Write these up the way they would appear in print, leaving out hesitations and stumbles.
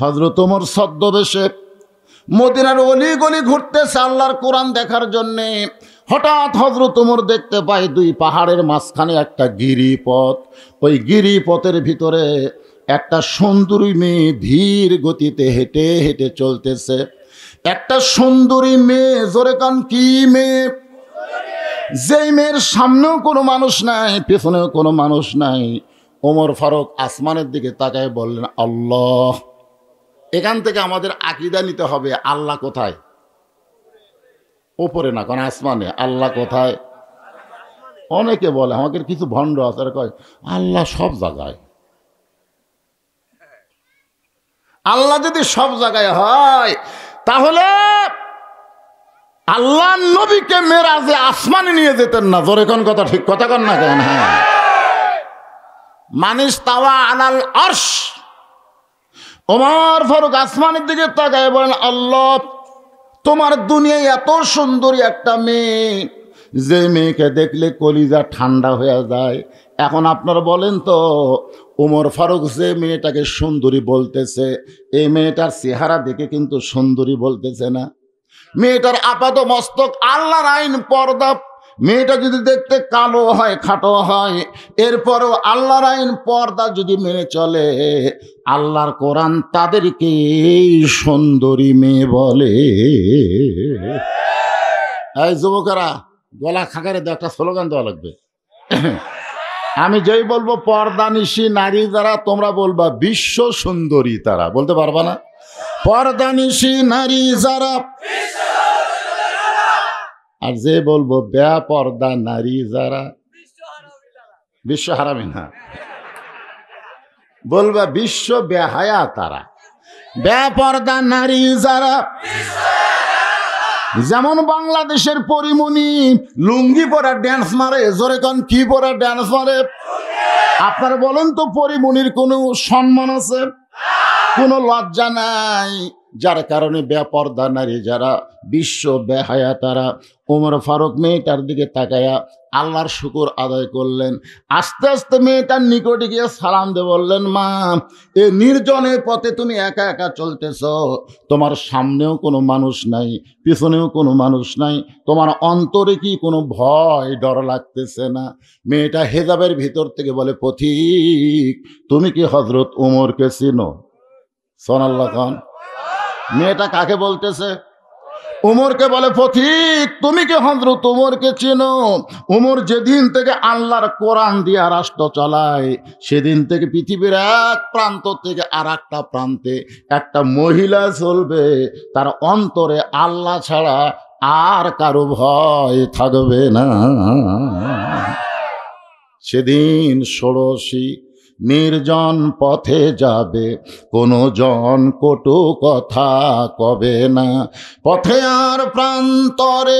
হযরত ওমর ছদ্মবেশে মদিনার অলি গলি ঘুরতেছে আল্লাহর কোরআন দেখার জন্যে। হঠাৎ হযরত ওমর দেখতে পায় দুই পাহাড়ের মাঝখানে একটা গিরিপথ। ওই গিরিপথের ভিতরে একটা সুন্দরী মেয়ে ধীর গতিতে হেঁটে হেঁটে চলতেছে। একটা সুন্দরী মেয়ে, জোরে কান কি মেয়ে? যেই মেয়ের সামনেও কোনো মানুষ নাই, পেছনেও কোনো মানুষ নাই। ওমর ফারুক আসমানের দিকে তাকায় বললেন, আল্লাহ। এখান থেকে আমাদের আকীদা নিতে হবে, আল্লাহ কোথায়? ওপরে না, কোন আসমানে। আল্লাহ কোথায়? অনেকে বলে, আমাদের কিছু ভণ্ড আছে, কয় আল্লাহ সব জায়গায়। আল্লাহ যদি সব জায়গায় হয় তাহলে আল্লাহ নবীকে মেরাজে আসমানে নিয়ে যেতেন না। জোরে কোন কথা, ঠিক কথা কন না কেন? হ্যাঁ, মানিস তাওয়া আলাল আরশ। ওমর ফারুক আসমানের দিকে তাকায় বলেন, আল্লাহ, তোমার দুনিয়ায় এত সুন্দরী একটা মেয়ে, যে মেয়েকে দেখলে কলিজা ঠান্ডা হয়ে যায়। এখন আপনারা বলেন তো, ওমর ফারুক যে মেয়েটাকে সুন্দরী বলতেছে, এই মেয়েটার চেহারা দেখে কিন্তু সুন্দরী বলতেছে না। মেয়েটার আপাত মস্তক আল্লাহর আইন পর্দা। মেয়েটা যদি দেখতে কালো হয়, খাটো হয়, এরপরও আল্লাহর আইন পর্দা যদি মেনে চলে, আল্লাহর কোরআন তাদেরকে সুন্দরী মেয়ে বলে। এই যুবকেরা, গলা খাকারে একটা স্লোগান দেওয়া লাগবে। আমি যেই বলবো পর্দানিশী নারী যারা, তোমরা বলবা বিশ্ব সুন্দরী তারা। বলতে পারবা না? পর্দানিশী নারী যারা, আর যে বলবো বেপর্দা নারী যারা, বিশ্ব হারামি না, বলবা বিশ্ব বেহায়া তারা। বেপর্দা নারী যারা, যেমন বাংলাদেশের পরিমণি লুঙ্গি পরা ড্যান্স মারে। জোরে কান কি পরা ড্যান্স মারে? আপনারা বলেন তো, পরিমণির কোনো সম্মান আছে? কোনো লজ্জা নাই। যার কারণে বেপর্দা নারী যারা, বিশ্ব বেহায়া তারা। ওমর ফারুক মেয়েটার দিকে তাকায়া আল্লাহর শুকর আদায় করলেন। আস্তে আস্তে মেয়েটার নিকটে গিয়ে সালাম দিয়ে বললেন, মা, এ নির্জনের পথে তুমি একা একা চলতেছ, তোমার সামনেও কোনো মানুষ নাই, পিছনেও কোনো মানুষ নাই, তোমার অন্তরে কি কোনো ভয় ডর লাগতেছে না? মেয়েটা হেজাবের ভিতর থেকে বলে, পথিক, তুমি কি হযরত ওমরকে চিনো? সুবহানাল্লাহ খান। মেয়েটা কাকে বলতেছে? ওমরকে বলে, পথিক, তুমি কি হযরত ওমরকে চেনো? ওমর যেদিন থেকে আল্লাহর কোরআন দিয়া রাষ্ট্র চালায়, সেদিন থেকে পৃথিবীর এক প্রান্ত থেকে আর একটা প্রান্তে একটা মহিলা চলবে, তার অন্তরে আল্লাহ ছাড়া আর কারো ভয় থাকবে না। সেদিন ষোড়শী নির্জন পথে যাবে, কোনো জন কটু কথা কবে না। পথে আর প্রান্তরে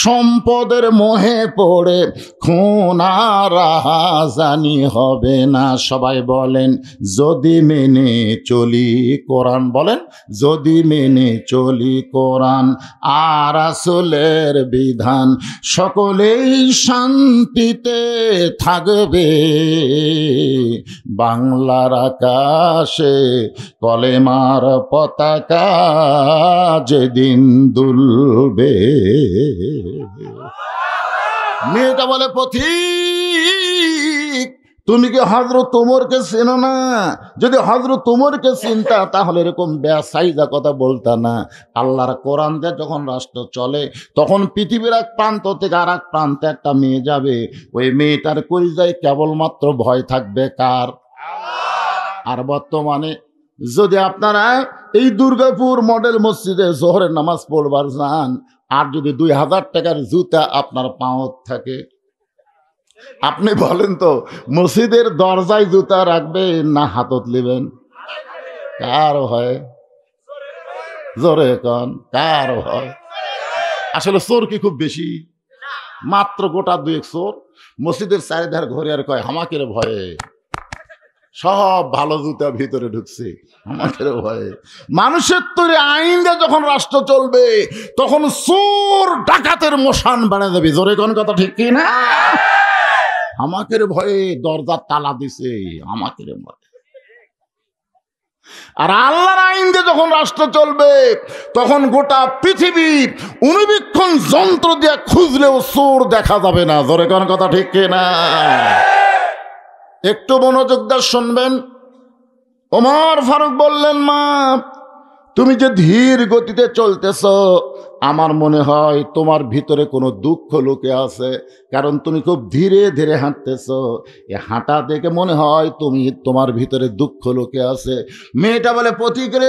সম্পদের মোহে পড়ে খুন আর রাহাজানি হবে না। সবাই বলেন, যদি মেনে চলি কোরআন। বলেন, যদি মেনে চলি কোরআন আর রাসূলের বিধান, সকলেই শান্তিতে থাকবে। বাংলার আকাশে কলেমার পতাকা যেদিন দুলবে। মেয়েটা বলে, পথিক, তুমি কি হযরত ওমরকে চেনো না? যদি হযরত ওমরকে চিনতা তাহলে এরকম বেসাইজা কথা বলতা না। আল্লাহর কোরআন দিয়ে যখন রাষ্ট্র চলে, তখন পৃথিবীর এক প্রান্ত থেকে আর এক প্রান্তে একটা মেয়ে যাবে, ওই মেয়েটার কলিজায় কেবলমাত্র ভয় থাকবে কার? আর বর্তমানে যদি আপনারা এই দুর্গাপুর মডেল মসজিদে জোহরের নামাজ পড়বার যান, আর যদি 2000 টাকার জুতা আপনার পাঁও থাকে, আপনি বলেন তো, মসজিদের দরজায় জুতা রাখবেন না হাতত নেবেন? কার হয়? জোরে কন, কার হয়? আসলে চোর কি খুব বেশি? মাত্র গোটা 2 চোর মসজিদের চারিধার ঘরে আর কয়, হামাকের ভয়ে সব ভালো জুতা ভিতরে ঢুকছে, আমাদের ভয়ে। মানুষের তৈরি আইন দিয়ে যখন রাষ্ট্র চলবে, তখন চোর ডাকাতের মশান বানিয়ে দেবে। জোরে কোন কথা, ঠিক কি না? আমাকের ভয়ে দরজার তালা দিছে, আমাকের ভয়ে। আর আল্লাহর আইন দিয়ে যখন রাষ্ট্র চলবে তখন গোটা পৃথিবী অনুবীক্ষণ যন্ত্র দিয়ে খুঁজলেও চোর দেখা যাবে না। জোরে কোন কথা ঠিক কিনা? একটু মনোযোগ দিয়ে শুনবেন। ওমর ফারুক বললেন, মা তুমি যে ধীর গতিতে চলতেছ, আমার মনে হয় তোমার ভিতরে কোনো দুঃখ লুকে আছে, কারণ তুমি খুব ধীরে ধীরে হাঁটতেছ। এ হাঁটা দেখে মনে হয় তোমার ভিতরে দুঃখ লুকে আছে। মেয়েটা বলে, প্রতিক্রে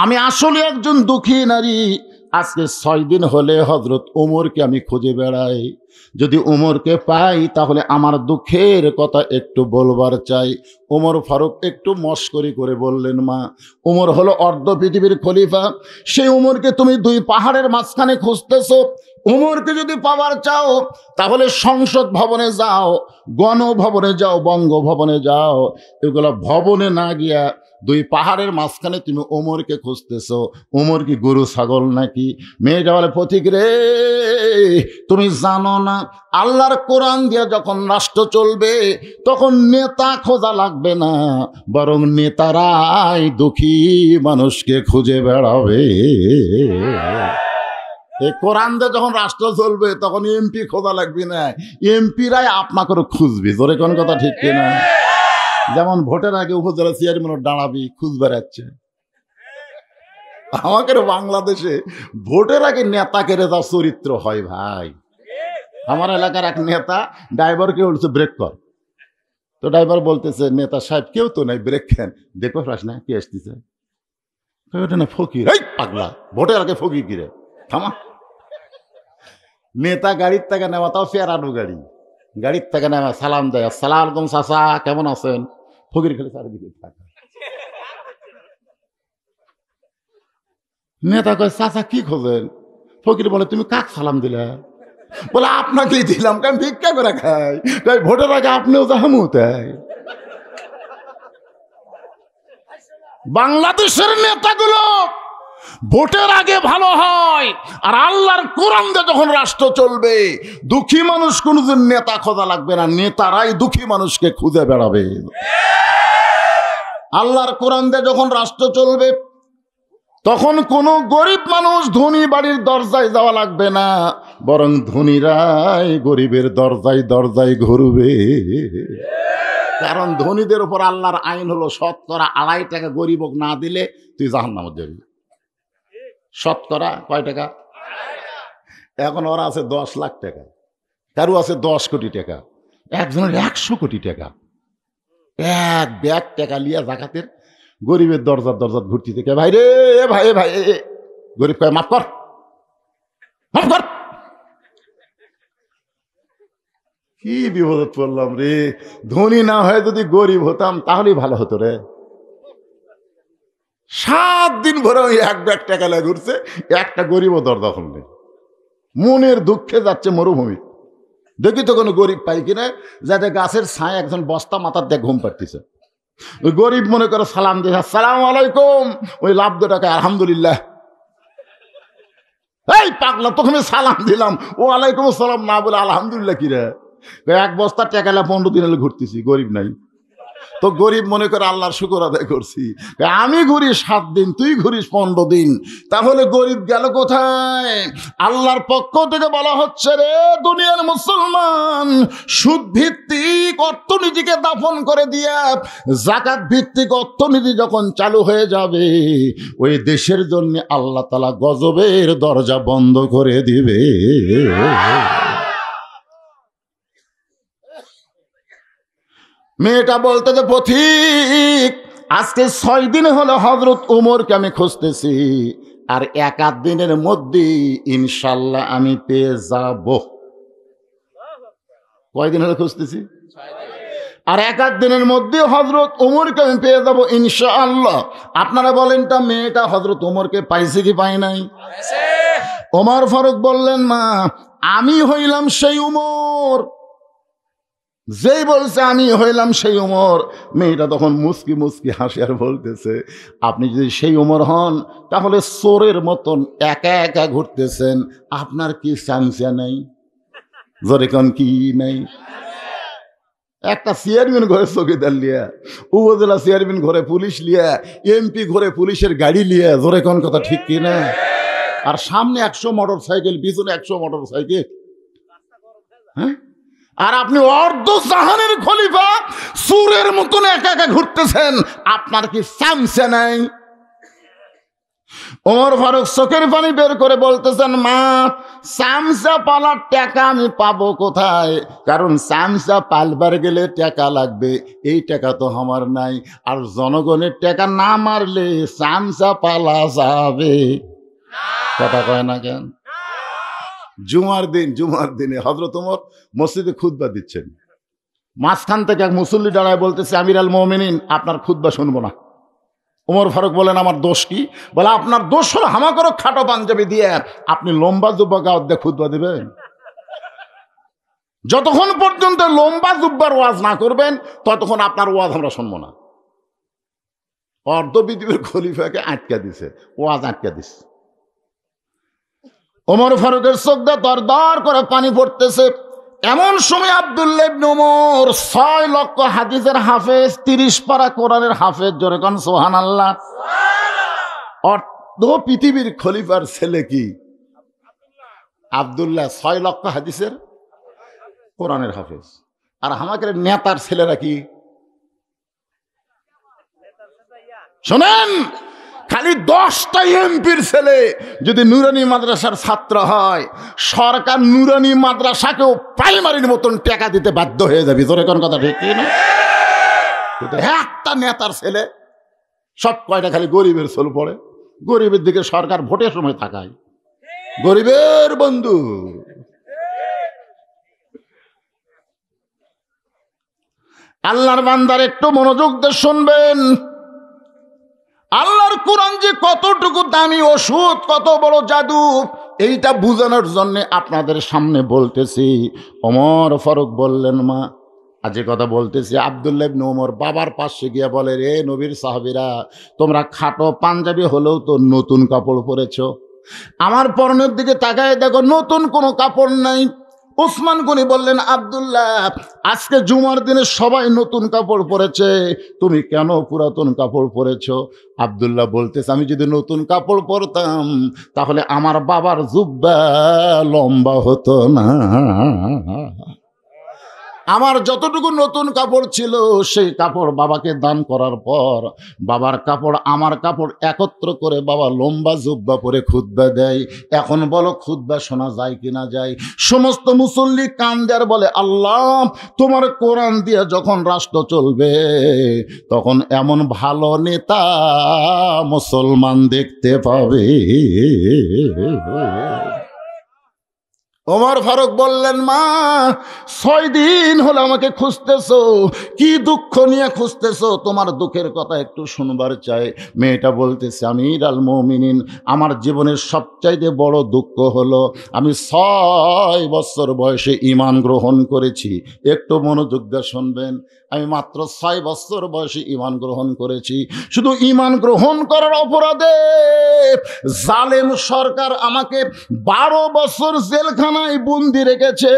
আমি আসলে একজন দুঃখী নারী। আজকে 6 দিন হলে হযরত ওমরকে আমি খুঁজে বেড়াই। যদি ওমরকে পাই তাহলে আমার দুঃখের কথা একটু বলবার চাই। ওমর ফারুক একটু মস্করি করে বললেন, মা ওমর হলো অর্ধ পৃথিবীর খলিফা, সেই ওমরকে তুমি 2 পাহাড়ের মাঝখানে খুঁজতেছো। ওমরকে যদি পাওয়ার চাও তাহলে সংসদ ভবনে যাও, গণভবনে যাও, বঙ্গভবনে যাও। এগুলো ভবনে না গিয়া 2 পাহাড়ের মাঝখানে তুমি ওমরকে খুঁজতেছো। ওমর কি গরু ছাগল নাকি? মেয়েটা বলে, পথিক রে, তুমি জানো না আল্লাহর কোরআন দিয়ে যখন রাষ্ট্র চলবে তখন নেতা খোঁজা লাগবে না, বরং নেতারাই দুঃখী মানুষকে খুঁজে বেড়াবে। এই কোরআন দিয়ে যখন রাষ্ট্র চলবে তখন এমপি খোঁজা লাগবে না, এমপিরাই আপনাকে খুঁজবে। জোরে কোন কথা ঠিক কিনা? যেমন ভোটের আগে উপজেলা চেয়ারম্যান দাঁড়াবি খুঁজ বেড়াচ্ছে, আমাদের বাংলাদেশে ভোটের আগে নেতাকে রেজা চরিত্র হয় ভাই। আমার এলাকার এক নেতা ড্রাইভারকে বলছে ব্রেক কর, তো ড্রাইভার বলতেছে, নেতা সাহেব কেউ তো নাই, ব্রেক খেন, দেখো ফ্রাস না কি আসতেছে। ওটা না ফকির। এই পাগলা, ভোটের আগে ফকির কিরে, থামা। নেতা গাড়ির থেকে নেওয়া, তাও ফেরানো গাড়ি, গাড়ির থেকে নেওয়া, সালাম দেয়, আসসালামু আলাইকুম চাচা কেমন আছেন। ফকির খালি চারিদিকে থাকে। নেতা কয়, চাচা কি খোঁজেন? ফকির বলে, তুমি কাক সালাম দিলে? বলে, আপনাকেই দিলাম, কারণ ভিক্ষা করে খাই, তাই ভোটের আগে আপনিও জাহামু। তাই বাংলাদেশের নেতাগুলো ভোটের আগে ভালো হয়, আর আল্লাহর কোরআন দিয়ে যখন রাষ্ট্র চলবে দুঃখী মানুষ কোনদিন নেতা খোঁজা লাগবে না, নেতারাই দুঃখী মানুষকে খুঁজে বেড়াবে। আল্লাহর কোরআন দিয়ে যখন রাষ্ট্র চলবে তখন কোনো গরিব মানুষ ধনী বাড়ির দরজায় যাওয়া লাগবে না, বরং ধনীরাই গরিবের দরজায় দরজায় ঘুরবে। কারণ ধনীদের উপর আল্লাহর আইন হলো 2.5 টাকা গরিবক না দিলে তুই জাহান্নামে যাবি। কয় টাকা? এখন ওরা আছে 10 লাখ টাকা, কারো আছে 10 কোটি টাকা, একজনের 100 কোটি টাকা। এক ব্যাগ টাকা লিয়া জাকাতের গরিবের দরজার দরজার ঘুরতে থেকে, ভাই রে ভাই ভাই, গরিব কয় মাফ কর, মাফ কর। কি বিপদে পড়লাম রে। ধনী না হয়ে যদি গরিব হতাম তাহলেই ভালো হতো রে। 7 দিন ভরে ওই 1 ব্যাগ টাকা লাগে ঘুরছে, একটা গরিবও দরজা খুললে। মনের দুঃখে যাচ্ছে মরুভূমি। দেখি তো কোনো গরিব পাই কিনা, যাতে গাছের ছায় একজন বস্তা মাথার দিয়ে ঘুম পাড়তেছে। ওই গরিব মনে করে সালাম দিয়ে, আসসালামু আলাইকুম, ওই লাভ 2 টাকা আলহামদুলিল্লাহ। এই পাগলা, তোকে সালাম দিলাম, ও আলাইকুম আসসালাম না বলে আলহামদুলিল্লাহ কি রে? 1 বস্তা টাকা 15 দিন হলে ঘুরতেছি, গরিব নাই তো। গরিব মনে করে আল্লাহর শুকর আদায় করছি। আমি ঘুরি 7 দিন, তুই ঘুরিস 15 দিন, তাহলে গরিব গেল কোথায়? আল্লাহর পক্ষ থেকে বলা হচ্ছে, রে দুনিয়ার মুসলমান, সুদ ভিত্তিক অর্থনীতিকে দাফন করে দিয়া যাকাত ভিত্তিক অর্থনীতি যখন চালু হয়ে যাবে, ওই দেশের জন্য আল্লাহ তাআলা গজবের দরজা বন্ধ করে দিবে। মেয়েটা বলতে যে, পথিক আজকে 6 দিন হলো হযরত ওমরকে আমি খুঁজতেছি, আর 1-8 দিনের মধ্যে ইনশাল্লাহ আমি পেয়ে যাব। কয়দিন হলো খুঁজতেছি? আর 1-8 দিনের মধ্যে হযরত ওমরকে আমি পেয়ে যাব ইনশাআল্লাহ। আপনারা বলেন তা মেয়েটা হযরত ওমরকে পাইছে কি পায় নাই? ওমর ফারুক বললেন, মা আমি হইলাম সেই ওমর। যেই বলছে আমি হইলাম সেই ওমর, মেয়েটা তখন মুস্কি মুস্কি হাসি আর বলতেছে, আপনি যদি সেই ওমর হন তাহলে চোরের মতন একা একা ঘুরতেছেন, আপনার কি চামচা নাই? জোরে কোন কি নাই? একটা চেয়ারম্যান ঘরে চৌকিদার লিয়া, উপজেলা চেয়ারম্যান ঘরে পুলিশ লিয়া, এমপি ঘরে পুলিশের গাড়ি লিয়া, জোরে কোন কথা ঠিক কিনা? আর সামনে 100 মোটর সাইকেল, পিছনে 100 মোটর সাইকেল। হ্যাঁ, আর আপনি অর্ধ জাহানের খলিফা সুরের মতন একা একা ঘুরতেছেন, আপনার কি চামচা নাই? ওমর ফারুক চোখের পানি বের করে বলতেছেন, মা চামচা পালার টাকা আমি পাবো কোথায়? কারণ চামচা পালবার গেলে টাকা লাগবে, এই টাকা তো আমার নাই। আর জনগণের টাকা না মারলে চামচা পালা যাবে, কথা কয় না কেন? জুমার দিনে হযরত ওমর মসজিদে খুতবা দিচ্ছেন, মাঝখান থেকে এক মুসল্লি দাঁড়ায় বলতেছে, আমির আল মুমিনিন আপনার খুতবা শুনবো না। ওমর ফারুক বলেন, আমার দোষ কি? বলে, আপনার দোষ হলো হামাকরো খাটো পাঞ্জাবি দিয়ে আপনি লম্বা জুব্বা গাওয়াত দিয়ে খুতবা দিবেন। যতক্ষণ পর্যন্ত লম্বা জুব্বার ওয়াজ না করবেন ততক্ষণ আপনার ওয়াজ আমরা শুনবো না। অর্ধ পৃথিবীর খলিফাকে আটকা দিছে, ওয়াজ আটকা দিছে। ওমর ফারুকের চোখ দিয়ে দরদর করে পানি পড়তেছে। এমন সময় আব্দুল্লাহ ইবনে ওমর 6 লক্ষ হাদিসের হাফেজ, 30 পারা কোরআনের হাফেজ, জোরে কোন সুবহানাল্লাহ। অর্ধ পৃথিবীর খলিফার ছেলে কি? আব্দুল্লাহ 6 লক্ষ হাদিসের কোরআনের হাফেজ। আর আমাদের নেতার ছেলেরা কি? শোনেন, খালি 10টা এমপির ছেলে যদি নুরানি মাদ্রাসার ছাত্র হয়, সরকার নুরানি মাদ্রাসাকেও প্রাইমারির মতন টাকা দিতে বাধ্য হয়ে যাবে। তোর কোন কথা ঠিক না? একটা নেতার ছেলে সব কয়টা খালি গরিবের ছেলে পড়ে, গরিবের দিকে সরকার ভোটের সময় তাকায়, গরিবের বন্ধু। আল্লাহর বান্দার একটু মনোযোগ দিয়ে শুনবেন। আল্লাহর কোরআন যে কতটুকু দামি ওষুধ, কত বড় জাদু, এইটা বোঝানোর জন্য আপনাদের সামনে বলতেছি। ওমর ফারুক বললেন, মা আজ কথা বলতেছি। আব্দুল্লাহ ইবনে ওমর বাবার পাশে গিয়ে বলে, রে নবীর সাহাবীরা, তোমরা খাটো পাঞ্জাবি হলেও তো নতুন কাপড় পরেছো, আমার পরনের দিকে তাকায় দেখো নতুন কোনো কাপড় নাই। উসমান গনি বললেন, আব্দুল্লাহ আজকে জুমার দিনে সবাই নতুন কাপড় পরেছে, তুমি কেন পুরাতন কাপড় পরেছো? আব্দুল্লাহ বলতেছে, আমি যদি নতুন কাপড় পরতাম তাহলে আমার বাবার জুব্বা লম্বা হতো না। আমার যতটুকু নতুন কাপড় ছিল সেই কাপড় বাবাকে দান করার পর বাবার কাপড় আমার কাপড় একত্র করে বাবা লম্বা জুব্বা পরে খুতবা দেয়। এখন বলো খুতবা শোনা যায় কিনা যায়? সমস্ত মুসল্লি কান দেয়ার বলে, আল্লাহ তোমার কোরআন দিয়ে যখন রাষ্ট্র চলবে তখন এমন ভালো নেতা মুসলমান দেখতে পাবে। ওমর ফারুক বললেন, মা 6 দিন হলো আমাকে খুঁজতেছো, কি দুঃখ নিয়ে খুঁজতেছো? তোমার দুঃখের কথা একটু শুনবার চাই। মেয়েটা বলতেছে, আমির আল মুমিনিন, আমার জীবনের সবচাইতে বড় দুঃখ হলো আমি 6 বছর বয়সে ঈমান গ্রহণ করেছি। একটু মনোযোগ দিয়ে শুনবেন। আমি মাত্র 6 বছর বয়সে ঈমান গ্রহণ করেছি। শুধু ঈমান গ্রহণ করার অপরাধে জালেম সরকার আমাকে 12 বছর জেলখানায় বন্দি রেখেছে।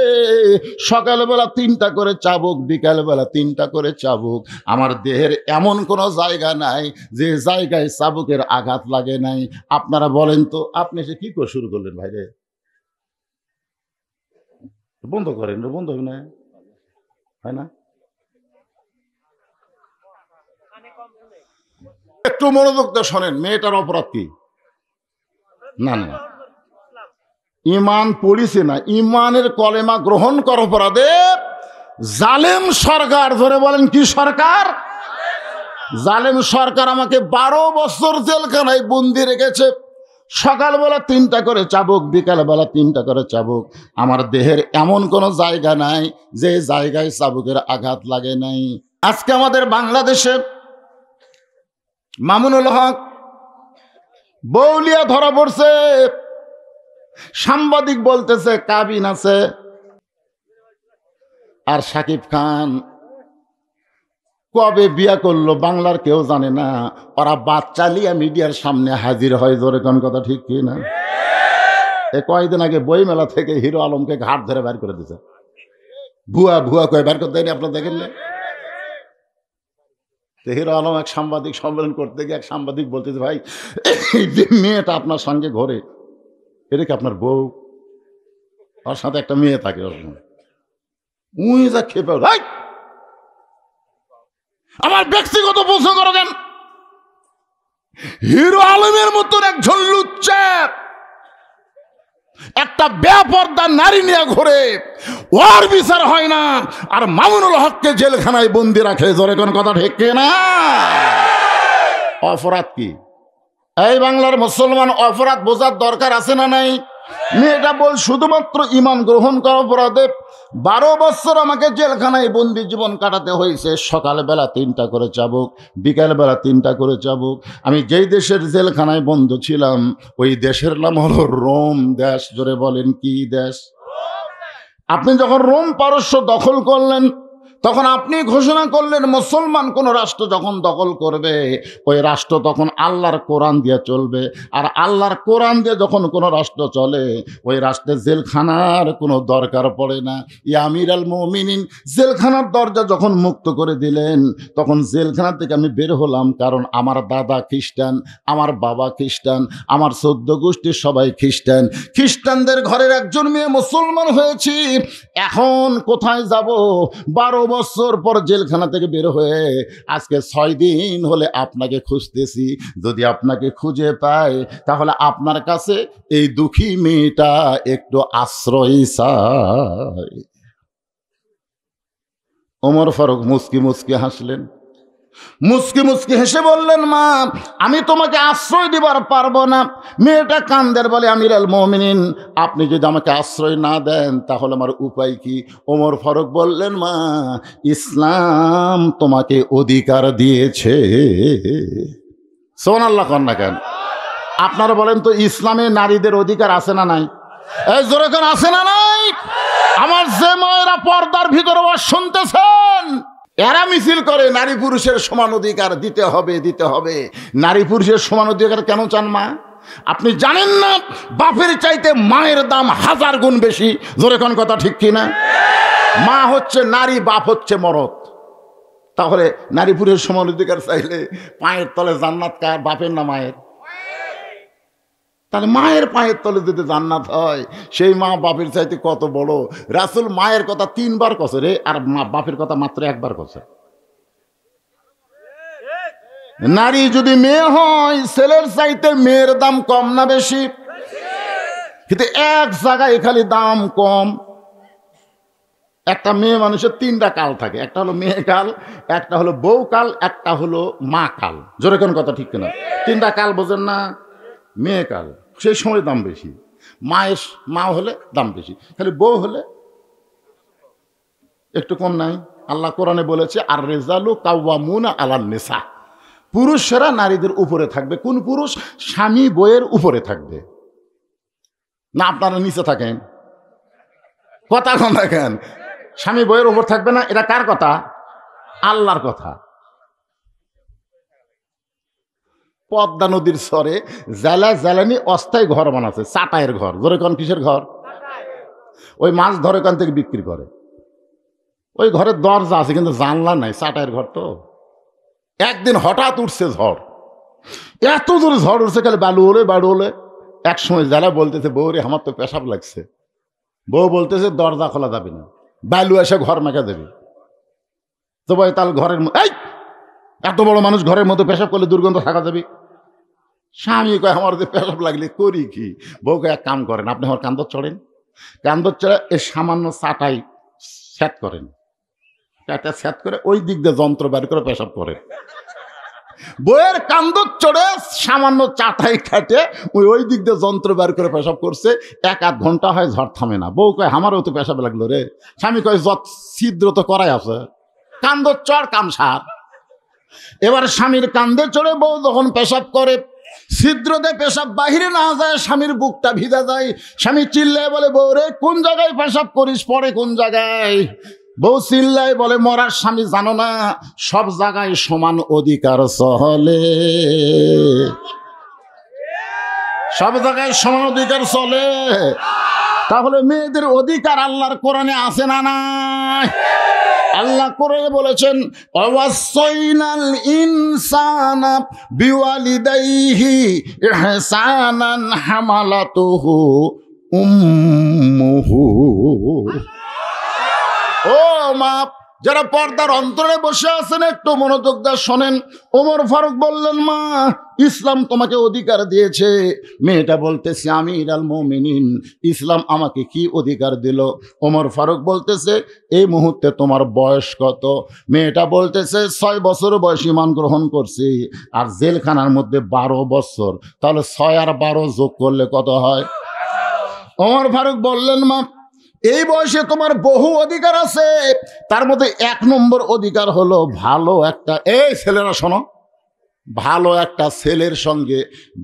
সকালবেলা 3টা করে চাবুক, বিকালবেলা 3টা করে চাবুক। আমার দেহের এমন কোনো জায়গা নাই যে জায়গায় চাবুকের আঘাত লাগে নাই। আপনারা বলেন তো, আপনি সে কি করে শুরু করলেন ভাইরে? বন্ধ করেন, বন্ধ হবে না, হয় না? একটু মনোযোগ দিয়ে শোনেন। মেয়েটার অপরাধ কি? না না, ঈমান পড়িছে না, ঈমানের কলেমা গ্রহণ করার অপরাধে জালেম সরকার, ধরে বলেন কি সরকার? জালেম সরকার আমাকে 12 বছর জেলখানায় বন্দি রেখেছে। সকালবেলা 3টা করে চাবুক, বিকালবেলা 3টা করে চাবুক। আমার দেহের এমন কোনো জায়গা নাই যে জায়গায় চাবুকের আঘাত লাগে নাই। আজকে আমাদের বাংলাদেশে মামুনুল হক বউলিয়া ধরা পড়ছে। সাংবাদিক বলতেছে কাবিন আছে। আর শাকিব খান কবে বিয়া করলো বাংলার কেউ জানে না। ওরা বাচ্চা লিয়া মিডিয়ার সামনে হাজির হয়। জোরে কোন কথা ঠিক কি না? কয়েকদিন আগে বই মেলা থেকে হিরো আলমকে ঘাট ধরে বের করে দিছে। ভুয়া ভুয়া কয়ে বের করতে দেয়নি, আপনার দেখেন না? হিরো আলম এক সাংবাদিক সম্মেলন করতে গিয়ে এক সাংবাদিক বলতেছে, ভাই এই যে মেয়েটা আপনার সঙ্গে ঘরে, এটা কি আপনার বউ? ওর সাথে একটা মেয়ে থাকে, উই যা খেপে, আমার ব্যক্তিগত প্রশ্ন করো কেন? হিরো আলমের মতন একজন লুচ্চা একটা বেপর্দা নারী নিয়ে ঘুরে, ওর বিচার হয় না, আর মামুনুল হককে জেলখানায় বন্দি রাখে। জোরে কোন কথা ঠিক না? অপরাধ কি? এই বাংলার মুসলমান, অপরাধ বোঝার দরকার আছে না নাই? মেয়েটা বল শুধুমাত্র ঈমান গ্রহণ করা অপরাধে 12 বছর আমাকে জেলখানায় বন্দি জীবন কাটাতে হয়েছে। সকালবেলা 3টা করে চাবুক, বিকালবেলা 3টা করে চাবুক। আমি যেই দেশের জেলখানায় বন্ধ ছিলাম ওই দেশের নাম হলো রোম দেশ। জোরে বলেন কি দেশ? আপনি যখন রোম পারস্য দখল করলেন তখন আপনি ঘোষণা করলেন মুসলমান কোন রাষ্ট্র যখন দখল করবে ওই রাষ্ট্র তখন আল্লাহর কোরআন দিয়ে চলবে, আর আল্লাহর কোরআন দিয়ে যখন কোনো রাষ্ট্র চলে ওই রাষ্ট্রে জেলখানার কোনো দরকার পড়ে না। ইয়া আমির আল মুমিনিন, জেলখানার দরজা যখন মুক্ত করে দিলেন তখন জেলখানা থেকে আমি বের হলাম, কারণ আমার দাদা খ্রিস্টান, আমার বাবা খ্রিস্টান, আমার 14 গোষ্ঠীর সবাই খ্রিস্টান। খ্রিস্টানদের ঘরের একজন মেয়ে মুসলমান হয়েছি। এখন কোথায় যাব? 12 বছর পর জেলখানা থেকে বের হয়ে আজকে 6 দিন হলে আপনাকে খুঁজতেছি। যদি আপনাকে খুঁজে পাই তাহলে আপনার কাছে এই দুঃখী মেয়েটা একটু আশ্রয় চায়। ওমর ফারুক মুচকি মুচকি হাসলেন, মুচকি মুচকি হেসে বললেন, মা আমি তোমাকে আশ্রয় দিবার পারবো না। মেয়েটা কান্দের বলে, আমির আল মুমিনিন আপনি যদি আমাকে আশ্রয় না দেন তাহলে আমার উপায় কি? ওমর ফারুক বললেন, মা ইসলাম তোমাকে অধিকার দিয়েছে। সুবহানাল্লাহ কন না কেন? আপনারা বলেন তো ইসলামে নারীদের অধিকার আছে না নাই? এই জোরে কোন আছে না নাই? আমার যে মায়েরা পর্দার ভিতরে শুনতেছেন, এরা মিছিল করে নারী পুরুষের সমান অধিকার দিতে হবে, দিতে হবে। নারী পুরুষের সমান অধিকার কেন চান মা? আপনি জানেন না বাপের চাইতে মায়ের দাম 1000 গুণ বেশি? জোরে কোন কথা ঠিক কিনা? মা হচ্ছে নারী, বাপ হচ্ছে মরদ। তাহলে নারী পুরুষের সমান অধিকার চাইলে পায়ের তলে জান্নাত কার? বাপের না মায়ের? তাহলে মায়ের পায়ের তলে যদি জান্নাত হয় সেই মা বাপের চাইতে কত বড়। রাসূল মায়ের কথা 3 বার কছে রে, আর মা বাপের কথা মাত্র 1 বার কছে। নারী যদি মেয়ে হয় ছেলের চাইতে মেয়ের দাম কম না বেশি? কিন্তু এক জায়গায় খালি দাম কম। একটা মেয়ে মানুষের 3টা কাল থাকে, একটা হলো মেয়ে কাল, একটা হলো বউ কাল, একটা হলো মা কাল। জোরে কোন কথা ঠিক কিনা? 3টা কাল বোঝেন না? মেয়ে কাল সেই সময় দাম বেশি, মায়ের মা হলে দাম বেশি, খালি বউ হলে একটু কম নাই। আল্লাহ কোরআনে বলেছে, আর রেজালু কাওয়ামুনা আলান নিসা, পুরুষেরা নারীদের উপরে থাকবে। কোন পুরুষ? স্বামী বইয়ের উপরে থাকবে না। আপনারা নিচে থাকেন, কথা কন দেখেন। স্বামী বইয়ের উপর থাকবে না, এটা কার কথা? আল্লাহর কথা। পদ্মা নদীর চরে জ্বালানি অস্থায়ী ঘর বানাচ্ছে, চাটাইয়ের ঘর। ধরে কোন কিসের ঘর? ওই মাছ ধরে ওখান থেকে বিক্রি করে। ওই ঘরের দরজা আছে কিন্তু জানলা নাই, চাটাইয়ের ঘর তো। একদিন হঠাৎ উঠছে ঝড়, এত জোরে ঝড় উঠছে, খালি বালু হলে বালু হলে। এক সময় যারা বলতেছে, বউ রে আমার তো পেশাব লাগছে। বউ বলতেছে দরজা খোলা যাবে না, বালু এসে ঘর মেখে দেবে। তো ভাই তাহলে ঘরের এই এত বড় মানুষ ঘরের মধ্যে পেশাব করলে দুর্গন্ধ থাকা যাবে? স্বামী কয়, আমার যে পেশাব লাগলে করি কি? বউকে এক কাম করেন, আপনি আমার কান্দর চড়েন, কান্দর চড়ে এই সামান্য চাটাই সেট করেন, একটা সেট করে ওই দিক দিয়ে যন্ত্র বের করে পেশাব করেন। বইয়ের কান্দর চড়ে সামান্য চাটাই খাটে ওই দিক দিয়ে যন্ত্র বের করে পেশাব করছে। 1-8 ঘন্টা হয়, ঝড় থামে না। বউ কয়, আমারও তো পেশাব লাগলো রে। স্বামী কয়, ছিদ্র তো করাই আছে, কান্দর চড় কাম সার। এবার স্বামীর কান্দে চড়ে বউ যখন পেশাব করে, ছিদ্রতে পেশাব বাহিরে না যায়, স্বামীর বুকটা ভিজা যায়। স্বামী চিল্লায় বলে, বউ রে কোন জায়গায় পেশাব করিস, পরে কোন জায়গায়? বউ চিল্লায় বলে, মরার স্বামী জানো না সব জায়গায় সমান অধিকার চলে, সব জায়গায় সমান অধিকার চলে। তাহলে মেয়েদের অধিকার আল্লাহর কোরআনে আছে না নাই? আল্লাহ কোরআনে বলেছেন ওয়াসাইনাল ইনসানা বিওয়ালিদাইহি ইহসানান হামালাতুহু উম্মুহু। ও মা, যারা পর্দার অন্তরে বসে আছেন একটু মনোযোগ দিয়ে শোনেন। ওমর ফারুক বললেন, মা, ইসলাম তোমাকে অধিকার দিয়েছে। মেয়েটা বলতেছে, আমিরুল মুমিনিন, ইসলাম আমাকে কি অধিকার দিল? ওমর ফারুক বলতেছে, এই মুহূর্তে তোমার বয়স কত? মেয়েটা বলতেছে, 6 বছর বয়স ঈমান গ্রহণ করছি, আর জেলখানার মধ্যে 12 বছর। তাহলে 6 আর 12 যোগ করলে কত হয়? ওমর ফারুক বললেন, মা, এই বয়সে তোমার বহু অধিকার আছে। তার মধ্যে 1 নম্বর অধিকার হলো ভালো একটা, এই ছেলেরা শোনো, ভালো একটা ছেলের সঙ্গে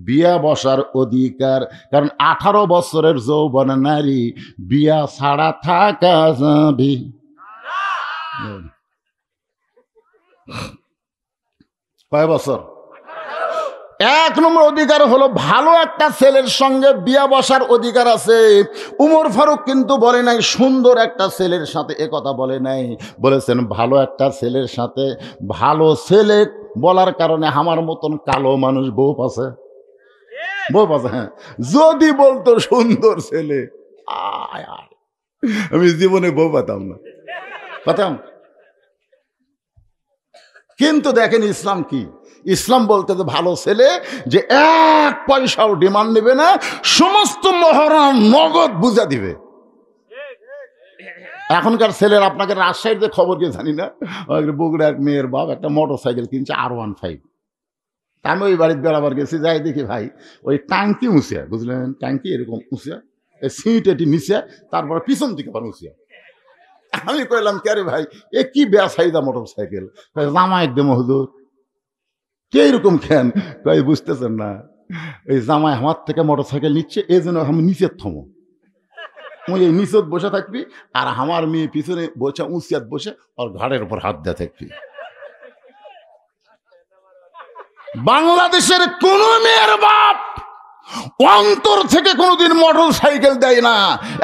বিয়া বসার অধিকার। কারণ 18 বছরের যৌবন নারী বিয়া ছাড়া থাকা যাবে। কয় বছর? 1 নম্বর অধিকার হলো ভালো একটা ছেলের সঙ্গে বিয়া বসার অধিকার আছে। উমর ফারুক কিন্তু বলে নাই সুন্দর একটা ছেলের সাথে, এ কথা বলে নাই, বলেছেন ভালো একটা ছেলের সাথে। ভালো ছেলে বলার কারণে আমার মতন কালো মানুষ বউ পাছে, বউ পাছে। হ্যাঁ, যদি বলতো সুন্দর ছেলে, আমি জীবনে বউ পাতাম না, পাতাম। কিন্তু দেখেন ইসলাম কি, ইসলাম বলতে তো ভালো ছেলে যে 1 পয়সাও ডিমান্ড নেবে না, সমস্ত মহরা নগদ বুঝা দিবে। এখনকার ছেলের, আপনাকে রাজশাহীতে খবর কি জানি না, বগুড়া এক মেয়ের বাপ একটা মোটরসাইকেল কিনছে R15। আমি ওই বাড়ির বেড়াবার গেছি, যাই দেখি ভাই ওই ট্যাঙ্কি উঁচিয়া, বুঝলেন, ট্যাঙ্কি এরকম উঁচিয়া, সিট এটি নিচে, তারপরে পিছন থেকে আবার উঁচিয়া। আমি কইলাম, কে রে ভাই, এ কি বেসাইদা মোটরসাইকেল? জামাই একদম হুজুর। কে এরকম খেন? কই বুঝতেছেন না, এই জামাই আমার থেকে মোটরসাইকেল নিচ্ছে, এই জন্য আমি নিচের থমো, ওই এই নিচত বসে থাকবি, আর আমার মেয়ে পিছনে বসে উঁচিয়াত বসে ওর ঘাড়ের উপর হাত দিয়ে থাকবি। বাংলাদেশের কোন মেয়ের বাপ অন্তর থেকে কোনোদিন মোটরসাইকেল দেয় না।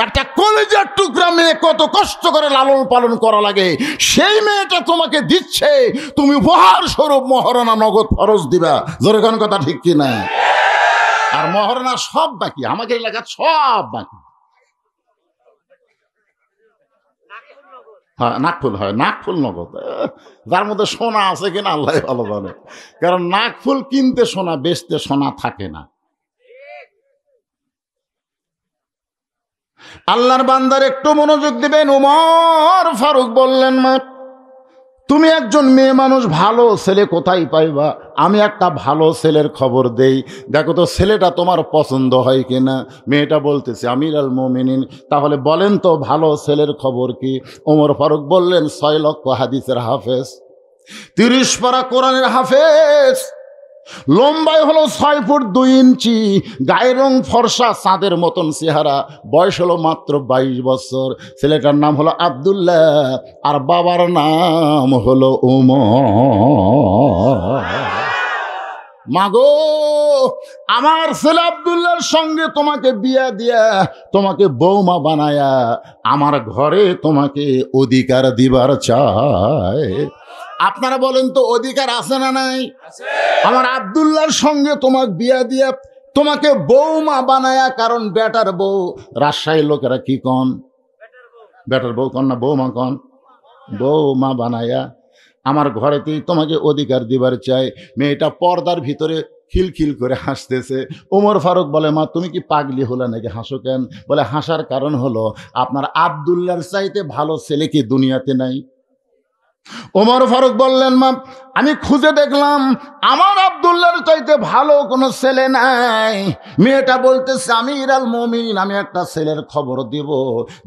একটা কলেজের টুকরা মেয়ে কত কষ্ট করে লালন পালন করা লাগে, সেই মেয়েটা তোমাকে দিচ্ছে, তুমি উপহার স্বরূপ মহারণা নগদ খরচ দিবা। জোরে কোন কথা ঠিক কিনা? আর মহারণা সব বাকি, আমাদের এলাকার সব বাকি। হ্যাঁ, নাকফুল হয়, নাকফুল নগদ, যার মধ্যে সোনা আছে কিনা আল্লাহ ভালো জানে। কারণ নাকফুল কিনতে সোনা, বেচতে সোনা থাকে না। আল্লাহর বান্দার একটু মনোযোগ দিবেন। ওমর ফারুক বললেন, মা, তুমি একজন মেয়ে মানুষ, ভালো ছেলে কোথায় পাইবা? আমি একটা ভালো ছেলের খবর দেই, দেখো তো ছেলেটা তোমার পছন্দ হয় কিনা। মেয়েটা বলতেছে, আমিরুল মুমিনিন, তাহলে বলেন তো ভালো ছেলের খবর কি? ওমর ফারুক বললেন, 6 লক্ষ হাদিসের হাফেজ, 30 পারা কোরআনের হাফেজ, লম্বায় হলো 6 ফুট 2 ইঞ্চি, গায়ের রং ফর্সা, চাঁদের মতন চেহারা, বয়স হলো মাত্র 22 বছর। ছেলেটার নাম হলো আব্দুল্লাহ, আর বাবার নাম হলো ওমর। মাগো, আমার ছেলে আব্দুল্লাহর সঙ্গে তোমাকে বিয়া দিয়া, তোমাকে বৌমা বানায়া আমার ঘরে তোমাকে অধিকার দিবার চায়। আপনারা বলেন তো, অধিকার আছে না নাই? আমার আব্দুল্লাহর সঙ্গে তোমাকে বিয়া দিয়া, তোমাকে বৌমা বানায়া, কারণ বেটার বউ, রাজশাহীর লোকেরা কি কন, বেটার বউ কন না, বৌমা কন, বৌমা বানায়া আমার ঘরেতেই তোমাকে অধিকার দিবার চাই। মেয়েটা পর্দার ভিতরে খিলখিল করে হাসতেছে। ওমর ফারুক বলে, মা, তুমি কি পাগলি হলে নাকি, হাসো কেন? বলে, হাসার কারণ হলো আপনার আব্দুল্লাহর চাইতে ভালো ছেলে কি দুনিয়াতে নাই? ওমর ফারুক বললেন, মা, আমি খুঁজে দেখলাম আমার আব্দুল্লাহর চাইতে ভালো কোনো ছেলে নাই। মেয়েটা বলতেছে, আমিরুল মুমিনিন, আমি একটা ছেলের খবর দিব,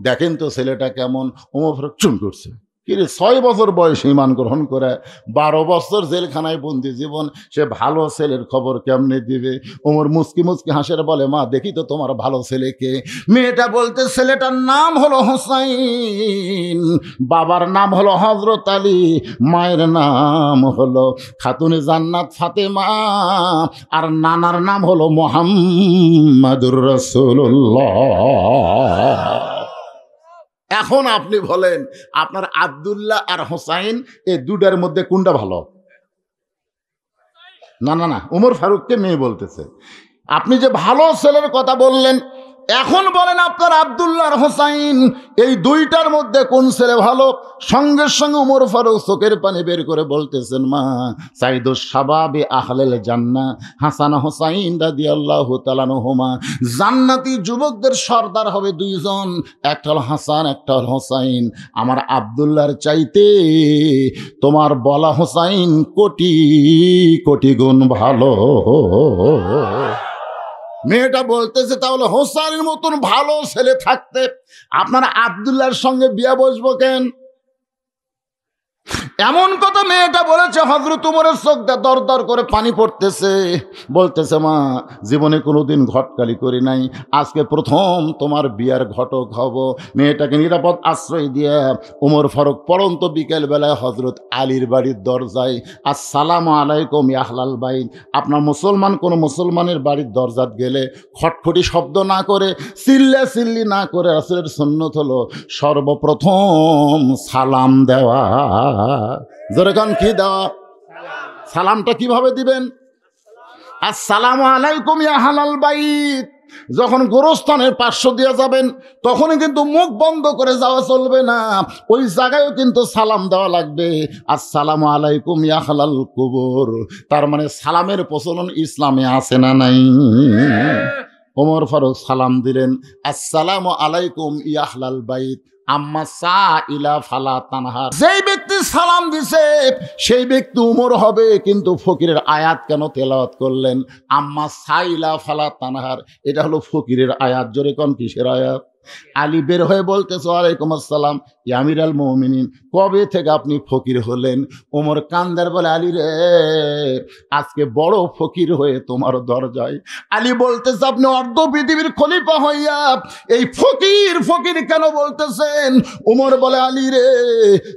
দেখেন তো ছেলেটা কেমন। ওমর ফারুক চুপ করছে, কিরে 6 বছর বয়সে ঈমান গ্রহণ করে 12 বছর জেলখানায় বন্দি জীবন, সে ভালো ছেলের খবর কেমনে দিবে? ওমর মুচকি মুচকি হাসের বলে, মা দেখি তো তোমার ভালো ছেলেকে। মেয়েটা বলতে, ছেলেটার নাম হলো হোসাইন, বাবার নাম হলো হযরত আলী, মায়ের নাম হলো খাতুনে জান্নাত ফাতেমা, আর নানার নাম হলো মুহাম্মাদুর রাসূলুল্লাহ। এখন আপনি বলেন, আপনার আব্দুল্লাহ আর হোসাইন এই দুটার মধ্যে কোনটা ভালো? না না না, উমর ফারুককে মেয়ে বলতেছে। আপনি যে ভালো ছেলের কথা বললেন, এখন বলেন আপনার আব্দুল্লাহ আর হোসাইন এই দুইটার মধ্যে কোন ছেলে ভালো? সঙ্গে সঙ্গে উমর ফারুক চোখের পানি বের করে বলতেছেন, মা সাইদুস শাবাবে আহলেল জান্নাহ হাসান হোসাইন রাদিয়াল্লাহু তাআলা আনহুমা, জান্নাতি যুবকদের সর্দার হবে দুইজন, একটা হলো হাসান, একটা হলো হোসাইন। আমার আব্দুল্লাহর চাইতে তোমার বলা হোসাইন কোটি কোটি গুণ ভালো। মেয়েটা বলতেছে, তাহলে হোসাইনের মতন ভালো ছেলে থাকতে আপনার আব্দুল্লাহর সঙ্গে বিয়ে বসবো কেন? এমন কথা মেয়েটা বলেছে, হযরত উমরের চোখটা দর দর করে পানি পড়তেছে। বলতেছে, মা জীবনে কোনোদিন ঘটকালি করি নাই, আজকে প্রথম তোমার বিয়ার ঘটক হব। মেয়েটাকে নিরাপদ আশ্রয় দিয়ে উমর ফারুক পরন্ত বিকেল বেলায় হযরত আলীর বাড়ির দরজায়, আসসালামু আলাইকুম ইয়া আহলাল বাইত, আপনার মুসলমান কোনো মুসলমানের বাড়ির দরজাত গেলে খটখটি শব্দ না করে, চিল্লা চিল্লি না করে, রাসূলের সুন্নত হলো সর্বপ্রথম সালাম দেওয়া। জোরে কান, কি দেওয়া? সালামটা কিভাবে দিবেন? আসসালামু আলাইকুম ইয়া আহলাল বাইত। যখন গোরস্থানের পার্শ্ব দিয়ে যাবেন তখনই কিন্তু মুখ বন্ধ করে যাওয়া চলবে না, ওই জায়গায়ও কিন্তু সালাম দেওয়া লাগবে। আসসালামু আলাইকুম ইয়া আহলাল কুবুর, তার মানে সালামের প্রচলন ইসলামে আছে না নাই? ওমর ফারুক সালাম দিলেন, আসসালামু আলাইকুম ইয়া আহলাল বাইত আম্মা সাইলা ফালা তানহার। যেই ব্যক্তি সালাম দিছে সেই ব্যক্তি উমর হবে, কিন্তু ফকিরের আয়াত কেন তেলাওয়াত করলেন? আম্মা সাইলা ফালা তানহার, এটা হলো ফকিরের আয়াত। জোরে কোন কিসের আয়াত? আলী বের হয়ে বলতেছে, ওয়ালাইকুম আসসালাম ইয়া আমিরাল মুমিনিন, কবে থেকে আপনি ফকির হলেন? ওমর কান্দার বলে, আলী রে আজকে বড় ফকির হয়ে তোমার দরজায়। আলী বলতেছে, আপনি অর্ধ পৃথিবীর খলিফা হইয়া এই ফকির ফকির কেন বলতেছেন? ওমর বলে, আলী রে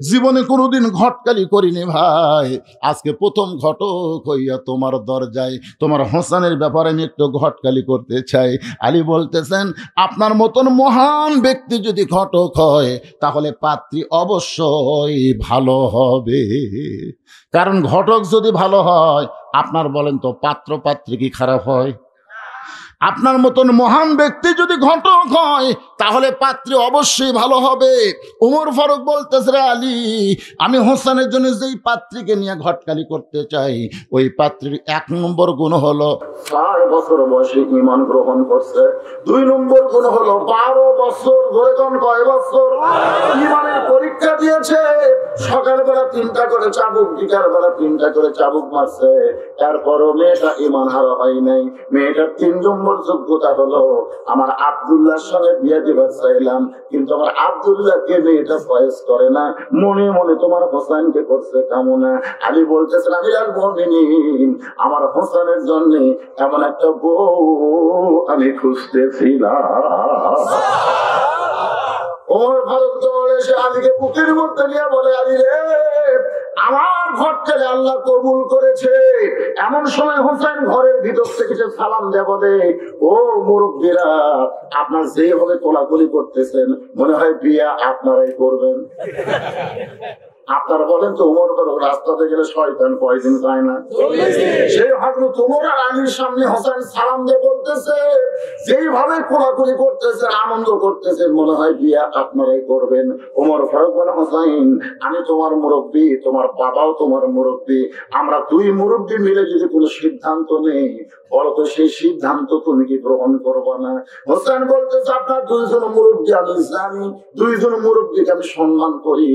জীবনে কোনোদিন ঘটকালি করিনি ভাই, আজকে প্রথম ঘটক হইয়া তোমার দরজায়। তোমার হোসেনের ব্যাপারে আমি একটু ঘটকালি করতে চাই। আলী বলতেছেন, আপনার মতন মহান ব্যক্তি যদি ঘটক হয় তাহলে পাত্রী অবশ্যই ভালো হবে, কারণ ঘটক যদি ভালো হয়, আপনার বলেন তো পাত্র পাত্রী কি খারাপ হয়? আপনার মতন মহান ব্যক্তি যদি ঘটক হয় তাহলে পাত্রী অবশ্যই ভালো হবে। উমর ফারুক বলতেছে, রে আলী, আমি হোসেনের জন্য যেই পাত্রীকে নিয়ে ঘটকালি করতে চাই, ওই পাত্রীর 1 নম্বর গুণ হলো 4 বছর বয়সে ঈমান গ্রহণ করছে। 2 নম্বর গুণ হলো 12 বছর ধরে, কোন কয় বছর ঈমানের পরীক্ষা দিয়েছে। সকালবেলা 3টা করে চাবুক, বিকাল বেলা 3টা করে চাবুক মারছে, তারপরও মেয়েটা ঈমান হারা হয় নাই। মেয়েটার 3 নম্বর যোগ্যতা হলো, আমার আব্দুল্লাহর সঙ্গে বিয়ে দিবার চাইলাম, কিন্তু আমার আব্দুল্লাহকে মেয়েটা চয়েস করে না, মনে মনে তোমার হোসেনকে করছে কামনা। আলী বলতেছেন, আমিরাল মুমিনিন, আমার হোসেনের জন্য এমন একটা বউ আমি খুঁজতেছিলাম। ওমর ফারুক দৌড়ে এসে আলীকে বুকের মধ্যে নিয়ে বলে, আলী রে আমার ঘটকালে আল্লাহ কবুল করেছে। এমন সময় হোসেন ঘরের ভিতর থেকে সালাম দেয়া বলে, ও মুরব্বীরা, আপনার যেভাবে কোলাকুলি করতেছেন মনে হয় বিয়া আপনারাই করবেন। আপনারা বলেন তো, উমর ফারুক রাস্তাতে গেলে শয়তান কয়দিন যায় না? সেই হযরত উমর আর আলীর সামনে হোসেন সালাম দিয়ে বলতেছে, যেইভাবে কোলাকুলি করতেছেন, আনন্দ করতেছেন, মনে হয় বিয়া আপনারাই করবেন। উমর ফারুক বলে, হোসেন আমি তোমার মুরব্বী, তোমার বাবাও তোমার মুরব্বী, আমরা 2 মুরব্বী মিলে যদি কোনো সিদ্ধান্ত নেই, বলতো সেই সিদ্ধান্ত তুমি কি গ্রহণ করবো না? হোসেন বলতেছে, আপনার 2 জন মুরব্বী আমি জানি, 2 জন মুরব্বীকে আমি সম্মান করি,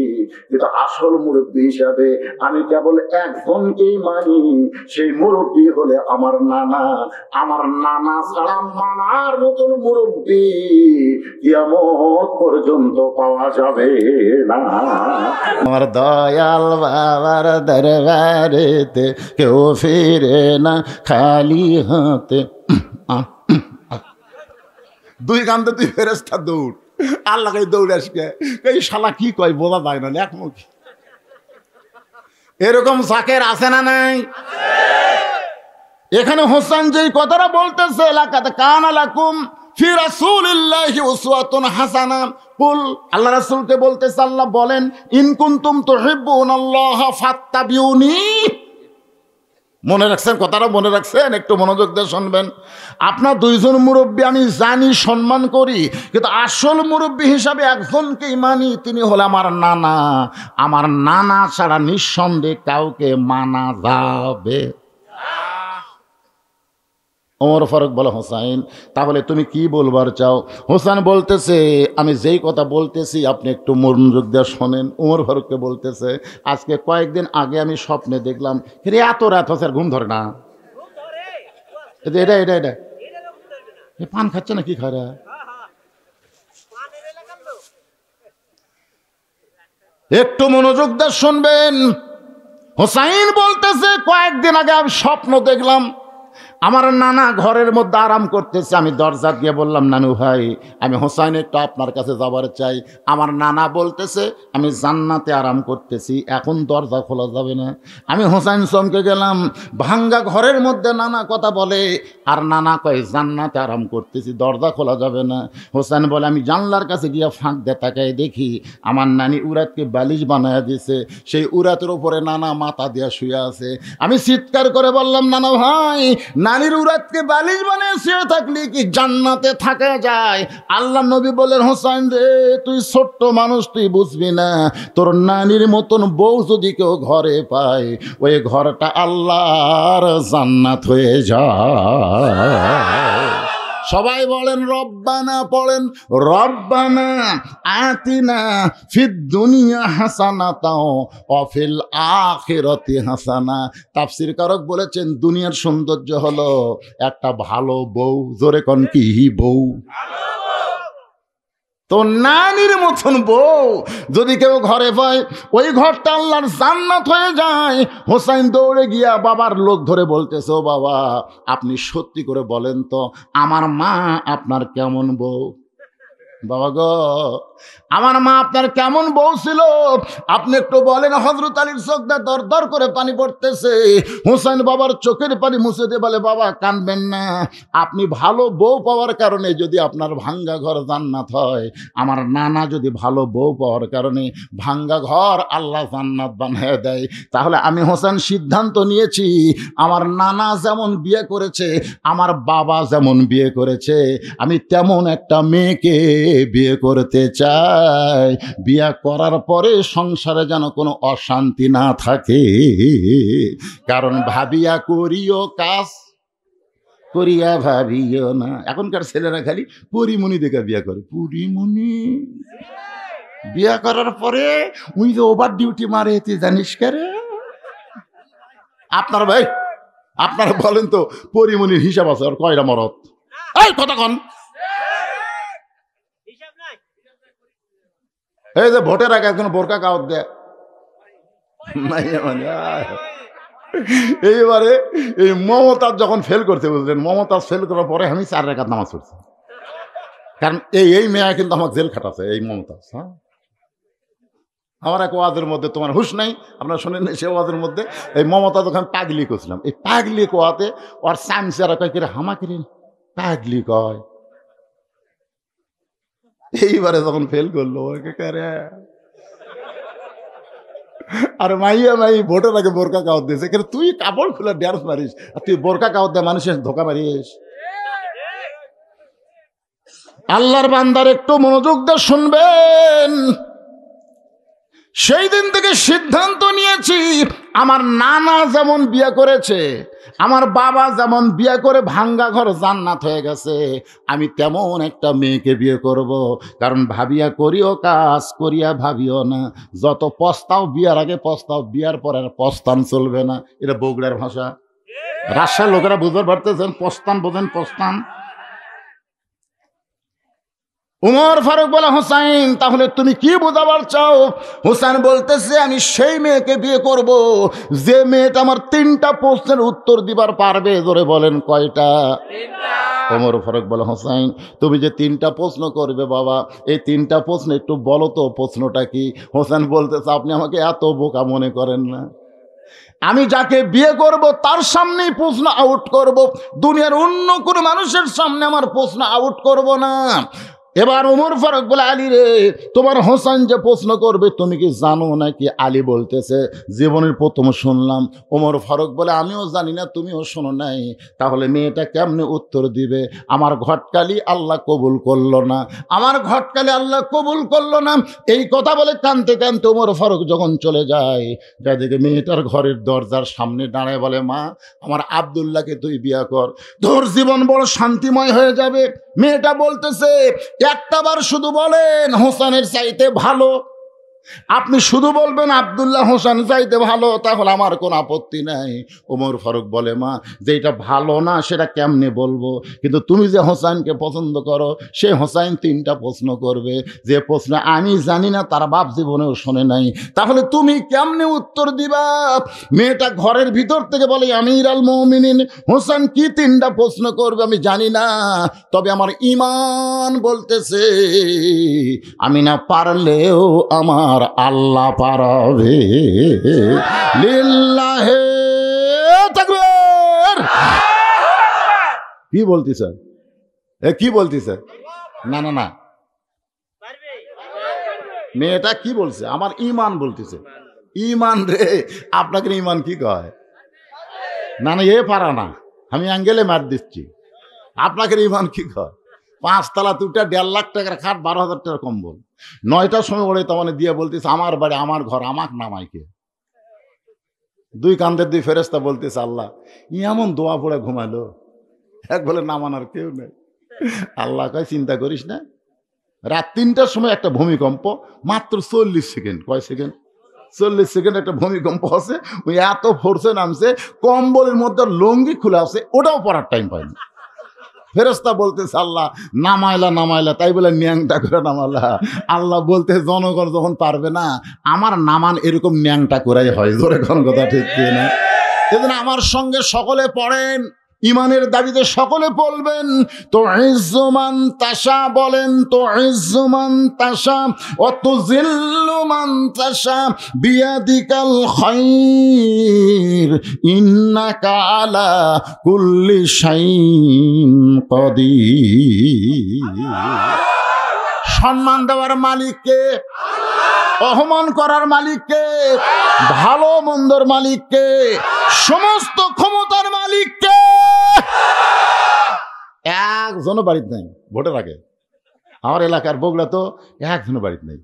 কিন্তু আসল মুরব্বী হিসাবে আমি কেবল একজনকেই মানি, সেই মুরব্বী হলে আমার নানা। আমার নানা ছাড়া মানা আমার মতন মুরব্বী কিয়ামত পর্যন্ত পাওয়া যাবে না। আমার দয়াল বাবার দরবারেতে কেউ ফিরে না খালি হাতে। দুই কান্দে তুই ফেরেশতা দৌড়, আল্লাহকে দৌড়ে আসবে এই শালা কি কয় বোঝা যায় না একমুখী। এরকম জাকের আছে না নাই? এখানে হোসেন যেই কথাটা বলতেছে লাকাদ কানা লাকুম ফি রাসূলিল্লাহি উসওয়াতুন হাসানাহ, কুল আল্লাহ রাসূলকে বলতেছে, আল্লাহ বলেন ইন কুনতুম তুহিব্বুনাল্লাহ ফাত্তাবিউনি। মনে রাখছেন কথাটা? মনে রাখছেন? একটু মনোযোগ দিয়ে শুনবেন। আপনার দুইজন মুরব্বী আমি জানি, সম্মান করি, কিন্তু আসল মুরব্বী হিসাবে একজনকেই মানি, তিনি হলো আমার নানা। আমার নানা ছাড়া নিঃসন্দেহে কাউকে মানা যাবে। ওমর ফারুক বলে, হোসাইন তাহলে তুমি কি বলবার চাও? হোসেন বলতেছে, আমি যেই কথা বলতেছি আপনি একটু মনোযোগ দিয়ে শোনেন। ওমর ফারুককে বলতেছে, আজকে কয়েকদিন আগে আমি স্বপ্নে দেখলাম, রে এত রাত হচ্ছে আর ঘুম ধরে না? এটা এটা এটা পান খাচ্ছে না কি খারা? একটু মনোযোগ দিয়ে শুনবেন। হোসাইন বলতেছে, কয়েকদিন আগে আমি স্বপ্ন দেখলাম আমার নানা ঘরের মধ্যে আরাম করতেছে। আমি দরজা দিয়ে বললাম, নানু ভাই আমি হোসাইন একটু আপনার কাছে যাবার চাই। আমার নানা বলতেছে, আমি জান্নাতে আরাম করতেছি, এখন দরজা খোলা যাবে না। আমি হোসাইন চমকে গেলাম, ভাঙ্গা ঘরের মধ্যে নানা কথা বলে, আর নানা কয় জান্নাতে আরাম করতেছি, দরজা খোলা যাবে না। হোসেন বলে, আমি জানলার কাছে গিয়ে ফাঁক দিয়ে তাকায় দেখি আমার নানি উরাতকে বালিশ বানায় দিয়েছে, সেই উরাতের উপরে নানা মাথা দিয়া শুয়ে আছে। আমি চিৎকার করে বললাম, নানা ভাই নানির উরাতকে বালিশ বানিয়ে শুয়ে থাকলে কি জান্নাতে থাকা যায়? আল্লাহ নবী বলেন, হোসাইন রে তুই ছোট্ট মানুষ, তুই বুঝবি না, তোর নানির মতন বউ যদি কেউ ঘরে পায় ওই ঘরটা আল্লাহর জান্নাত হয়ে যায়। সবাই বলেন রব্বানা, পড়েন রব্বানা আতিনা ফিদ দুনিয়া হাসানাতাও ওয়া ফিল আখিরাতি হাসানা। তাফসীর কারক বলেছেন দুনিয়ার সৌন্দর্য হলো একটা ভালো বউ। জোরে কোন কি বউ? তো নানির মতন বউ যদি কেউ ঘরে পায় ওই ঘরটা আল্লাহর জান্নাত হয়ে যায়। হোসাইন দৌড়ে গিয়া বাবার লোক ধরে বলতেছে, ও বাবা আপনি সত্যি করে বলেন তো আমার মা আপনার কেমন বউ? বাবা গো আমার মা আপনার কেমন বউ ছিল আপনি একটু বলেন। হযরত আলীর চোখ দিয়ে দর দর করে পানি পড়তেছে। হোসেন বাবার চোখের পানি মুছে দিয়ে বলে, বাবা কাঁদবেন না, আপনি ভালো বউ পাওয়ার কারণে যদি আপনার ভাঙ্গা ঘর জান্নাত হয়, আমার নানা যদি ভালো বউ পাওয়ার কারণে ভাঙ্গা ঘর আল্লাহ জান্নাত বানিয়ে দেয়, তাহলে আমি হোসেন সিদ্ধান্ত নিয়েছি আমার নানা যেমন বিয়ে করেছে, আমার বাবা যেমন বিয়ে করেছে, আমি তেমন একটা মেয়েকে বিয়ে করতে চাই। বিয়ে করার পরে সংসারে যেন কোনো অশান্তি না থাকে, কারণ ভাবিয়া করিও কাজ করিয়া ভাবিও না। এখনকার ছেলেরা খালি পরিমণি দেখে বিয়ে করে। পরিমণি বিয়ে করার পরে উই যে ওভার ডিউটি মারে, তুই জানিস কারে? আপনার ভাই আপনারা বলেন তো পরিমণির হিসাব আছে আর কয়টা মরদ? এই কতক্ষণ এই যে ভোটের আগে একজন বোরকা কাওয়াত দেয়, এইবারে এই মমতাজ যখন ফেল করতে বুঝলেন, মমতাজ ফেল করার পরে আমি 4 রাকাত নামাজ পড়ছি, কারণ এই মেয়ে কিন্তু আমাকে জেল খাটাছে এই মমতাজ। হ্যাঁ আমার এক ওয়াজের মধ্যে, তোমার হুশ নাই আপনারা শোনেন সে ওয়াজের মধ্যে এই মমতাজ যখন পাগলি করছিলাম, এই পাগলি কোয়াতে ওর সামসেরা কয় কিরে হামাকিরি পাগলি কয়। এইবারে যখন ফেল করলো আর মাইয়া মাই ভোটের আগে বোরকা কাওয়াত দিয়েছে, কিন্তু তুই কাপড় খুলে ড্যান্স মারিস আর তুই বোরকা কাওয়াত দেয় মানুষের ধোকা মারিস। আল্লাহর বান্দার একটু মনোযোগ দিয়ে শুনবেন। সেই দিন থেকে সিদ্ধান্ত নিয়েছি আমার নানা যেমন বিয়ে করেছে, আমার বাবা যেমন বিয়ে করে ভাঙ্গা ঘর জান্নাত হয়ে গেছে, আমি তেমন একটা মেয়েকে বিয়ে করব। কারণ ভাবিয়া করিও কাজ করিয়া ভাবিও না। যত পস্তাও বিয়ার আগে পস্তাও, বিয়ার পরে আর পস্তান চলবে না। এটা বগুড়ার ভাষা। রাজশাহীর লোকেরা বুঝতে পারতেছেন? পস্তান বোঝেন? পস্তান উমর ফারুক বলে, হোসাইন তাহলে তুমি কি বোঝাবার চাও? হোসেন বলতেছে, আমি সেই মেয়েকে বিয়ে করব যে মেয়েটা আমার 3টা প্রশ্নের উত্তর দিবার পারবে। জোরে বলেন কয়টা? ওমর ফারুক বলে, হোসাইন তুমি যে 3টা প্রশ্ন করবে বাবা, এই 3টা প্রশ্ন একটু বলো তো, প্রশ্নটা কি? হোসেন বলতেছে, আপনি আমাকে এত বোকা মনে করেন না, আমি যাকে বিয়ে করব তার সামনেই প্রশ্ন আউট করব, দুনিয়ার অন্য কোনো মানুষের সামনে আমার প্রশ্ন আউট করব না। এবার ওমর ফারুক বলে, আলী রে, তোমার হোসেন যে প্রশ্ন করবে তুমি কি জানো নাকি? আলী বলতেছে, জীবনের প্রথম শুনলাম। ওমর ফারুক বলে, আমিও জানি না, তুমিও শোনো নাই, তাহলে মেয়েটা কেমনে উত্তর দিবে? আমার ঘটকালি আল্লাহ কবুল করলো না, আমার ঘটকালি আল্লাহ কবুল করলো না। এই কথা বলে কাঁদতে কাঁদতে ওমর ফারুক যখন চলে যায়, যাদেরকে মেয়েটার ঘরের দরজার সামনে দাঁড়ায় বলে, মা, আমার আব্দুল্লাহকে তুই বিয়ে কর, তোর জীবন বড় শান্তিময় হয়ে যাবে। মেয়েটা বলতেছে, একটাবার শুধু বলেন হোসেনের চাইতে ভালো, আপনি শুধু বলবেন আব্দুল্লাহ হোসেন চাইতে ভালো, তাহলে আমার কোনো আপত্তি নাই। ওমর ফারুক বলে, মা, যেটা ভালো না সেটা কেমনে বলবো, কিন্তু তুমি যে হোসেনকে পছন্দ করো, সে হোসেন 3টা প্রশ্ন করবে, যে প্রশ্ন আমি জানি না, তার বাপ জীবনেও শোনে নাই, তাহলে তুমি কেমনে উত্তর দিবা? মেয়েটা ঘরের ভিতর থেকে বলে, আমির আল মুমিনিন, হোসেন কি 3টা প্রশ্ন করবে আমি জানি না, তবে আমার ঈমান বলতেছে আমি না পারলেও আমার আল্লাহ পারবে। লিল্লাহে তাকবীর। কি বলতেছে? কি বলতেছে? না না না, মেয়েটা কি বলছে? আমার ঈমান বলতেছে। ঈমান রে, আপনাকে ঈমান কি কয়? না না, এ পারা না, আমি অ্যাঙ্গেলে মার দিচ্ছি। আপনাকে ঈমান কি কয়? 5 তলা 2টা 1.5 লাখ টাকার খাট, 12,000 টাকার কম্বল, 9টার সময় ওরে তখন দিয়ে বলতেছে, আমার বাড়ি আমার ঘর, আমাকে নামাইকে। 2 কান্দের 2 ফেরেশতা বলতেছে, আল্লাহ এমন দোয়া পড়ে ঘুমালো, এক বলে নামানোর কেউ নেই। আল্লাহ কয়, চিন্তা করিস না, রাত 3টার সময় একটা ভূমিকম্প, মাত্র 40 সেকেন্ড, কয় সেকেন্ড? 40 সেকেন্ড একটা ভূমিকম্প আছে, ওই এত ফোর্সে নামছে, কম্বলের মধ্যে লঙ্গি খুলে আছে, ওটাও পড়ার টাইম পায়নি। ফেরেশতা বলতেছে, আল্লাহ নামাইলা নামাইলা, তাই বলে ন্যাংটা করে নামালা। আল্লাহ বলতে, জনগণ যখন পারবে না, আমার নামান এরকম ন্যাংটা করাই হয়। জোরে কোন কথা ঠিক না? এজন্য আমার সঙ্গে সকলে পড়েন, ইমানের দাবিতে সকলে বলবেন, তো ইজ্জুমান তাশা, বলেন তো ইজ্জুমান তাশা অত জিল্লুমান তাশা বিয়াদিকাল খায়র ইন্নাকা আলা কুল্লি শাইইন কাদির। সম্মান দেওয়ার মালিককে, অপমান করার মালিককে, ভালো মন্দর মালিককে, সমস্ত ক্ষমতার মালিককে। একজনও বাড়িতে নেই ভোটের আগে। আমার এলাকার বগুড়া তো একজনও বাড়িতে নেই।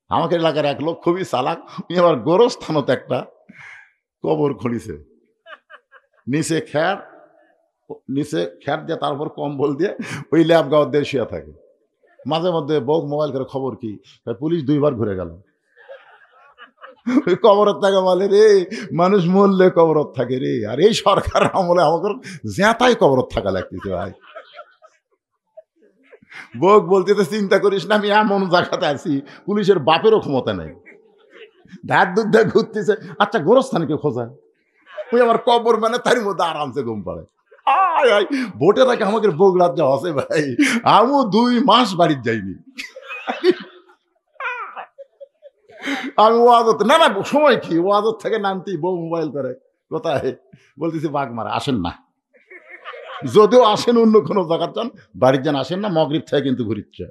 আমাকে এলাকার এক লোক খুবই চালাক, উনি আবার গোরস্থানত একটা কবর খুঁড়িছে, নিচে খ্যাট দিয়ে, তারপর কম্বল দিয়ে ওই ল্যাব গাওয়ার দিয়ে শুয়ে থাকে। মাঝে মধ্যে বউ মোবাইল করে, খবর কি? পুলিশ 2বার ঘুরে গেল। ওই কবরত থাকে বলে, রে মানুষ মরলে কবরত থাকে রে, আর এই সরকার আমলে আমাকে জ্যাঁতাই কবরত থাকা লাগতেছে ভাই। বউ বলতে, চিন্তা করিস না, আমি এমন জায়গাতে আছি পুলিশের বাপেরও ক্ষমতা নেই, ধার দুধ ঘুরতেছে। আচ্ছা, গোরস্থানকে খোঁজায়, ওই আমার কবর মানে তার মধ্যে আরামসে ঘুম পাড়ে। ভোটের আগে আমাকে বগুড়ার যা আছে ভাই, আমিও 2 মাস বাড়ির যাইনি। আমি ওয়াজত না না, সময় কি, ওয়াজত থেকে নামতেই বউ মোবাইল করে, কোথায়? বলতেছি বাগমারা, আসেন না, যদিও আসেন অন্য কোনো জায়গার যান, বাড়ির যান, আসেন না, মগরিব থেকে কিন্তু ঘুরিচ্ছে।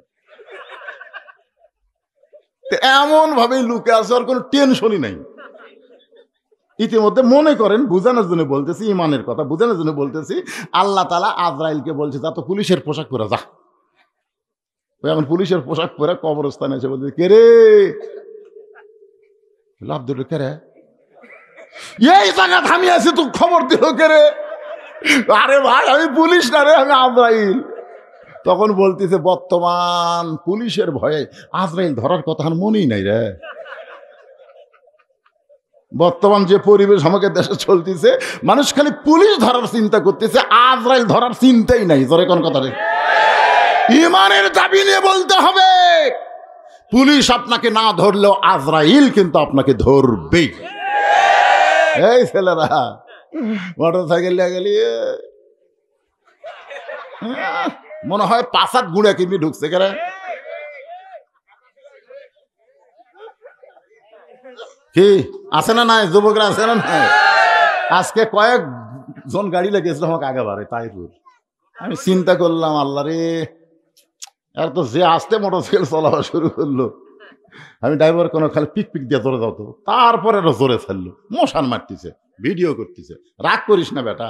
এমন ভাবে লুকে আসে, আর কোনো টেনশনই নাই। ইতিমধ্যে মনে করেন, বুঝানোর জন্য বলতেছি, ইমানের কথা বুঝানোর জন্য বলতেছি, আল্লাহ তাআলা আজরাইলকে বলছে, যা তো পুলিশের পোশাক পরে যা। ওই এখন পুলিশের পোশাক পরে কবরস্থানে এসে বলছে, কে রে? লাভ দিল, কে রে? এই জায়গা থামিয়ে আছি, তুই খবর দিল কে রে? আরে ভাই, আমি পুলিশ না রে, আমি আজরাইল। তখন বলতেছে, বর্তমান পুলিশের ভয়ে আজরাইল ধরার কথা মনেই নাই রে। বর্তমান যে পরিবেশ আমাকে দেশে চলতেছে, মানুষ খালি পুলিশ ধরার চিন্তা করতেছে, আজরাইল ধরার চিন্তাই নাই। জোরে কোন কথা রে? ইমানের দাবি নিয়ে বলতে হবে। পুলিশ আপনাকে না ধরলেও আজরাইল কিন্তু আপনাকে ধরবেই। এই ছেলেরা মোটর সাইকেল নিয়ে গেলি মনে হয় ৫-৭ গুঁড়া কিমি ঢুকছে কেন? কি আছে না নাই? যুবকরা আছে না নাই? আজকে কয়েকজন গাড়ি লেগেছিল আমাকে আগেবারে তাইপুর। আমি চিন্তা করলাম, আল্লাহ রে, আর তো যে আসতে মোটরসাইকেল চলানো শুরু করলো, আমি ড্রাইভার কোনো খালি পিক পিক দিয়ে জোরে যাতো, তারপরে আরো জোরে ছাড়লো, মশান মারতেছে, ভিডিও করতেছে। রাগ করিস না বেটা,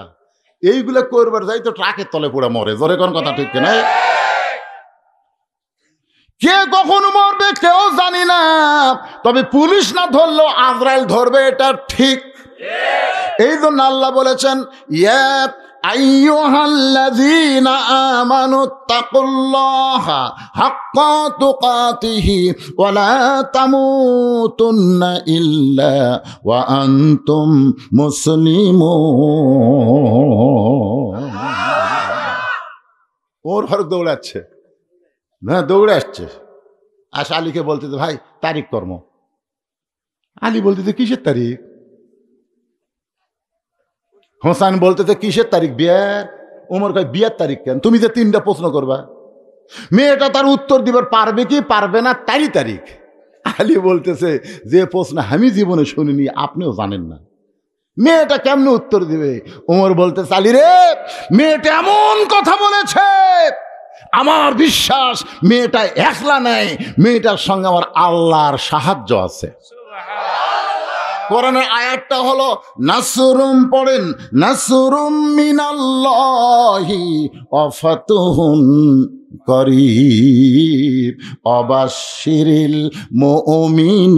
এইগুলো করবার যাই তো ট্রাকের তলে পড়ে মরে। জোরে কোন কথা ঠিক কিনা? কে কখন মরবে কেউ জানি না, তবে পুলিশ না ধরলেও আজরাইল ধরবে, এটা ঠিক। এই জন্য আল্লাহ বলেছেন, ইয়া আইয়ুহাল্লাযীনা আমানুত্তাকুল্লাহা হাক্কা তুকাতিহি ওয়া লা তামুতুন্না ইল্লা ওয়া আনতুম মুসলিমুন। ওর ঘর দৌড়াচ্ছে না, দৌড়ে আসছে। আশা আলীকে বলতেছে, ভাই তারিখ কর্ম। আলী বলতেছে, কিসের তারিখ? হোসেন বলতেছে, কিসের তারিখ? বিয়ার। ওমর কয়, বিয়ার তারিখ কেন? তুমি যে 3টা প্রশ্ন করবা, মেয়েটা তার উত্তর দিবার পারবে কি পারবে না তারই তারিখ। আলী বলতেছে, যে প্রশ্ন আমি জীবনে শুনিনি, আপনিও জানেন না, মেয়েটা কেমনে উত্তর দিবে? ওমর বলতেছে, আলী রে, মেয়েটা এমন কথা বলেছে, আমার বিশ্বাস মেয়েটা একলা নাই, মেয়েটার সঙ্গে আমার আল্লাহর সাহায্য আছে। কোরআনের আয়াতটা হলো নাসরুম, পড়েন, নাসরুম মিনাল্লাহি ওয়া ফাতুহুন করিব ওয়াবাশশিরিল মুমিনিন।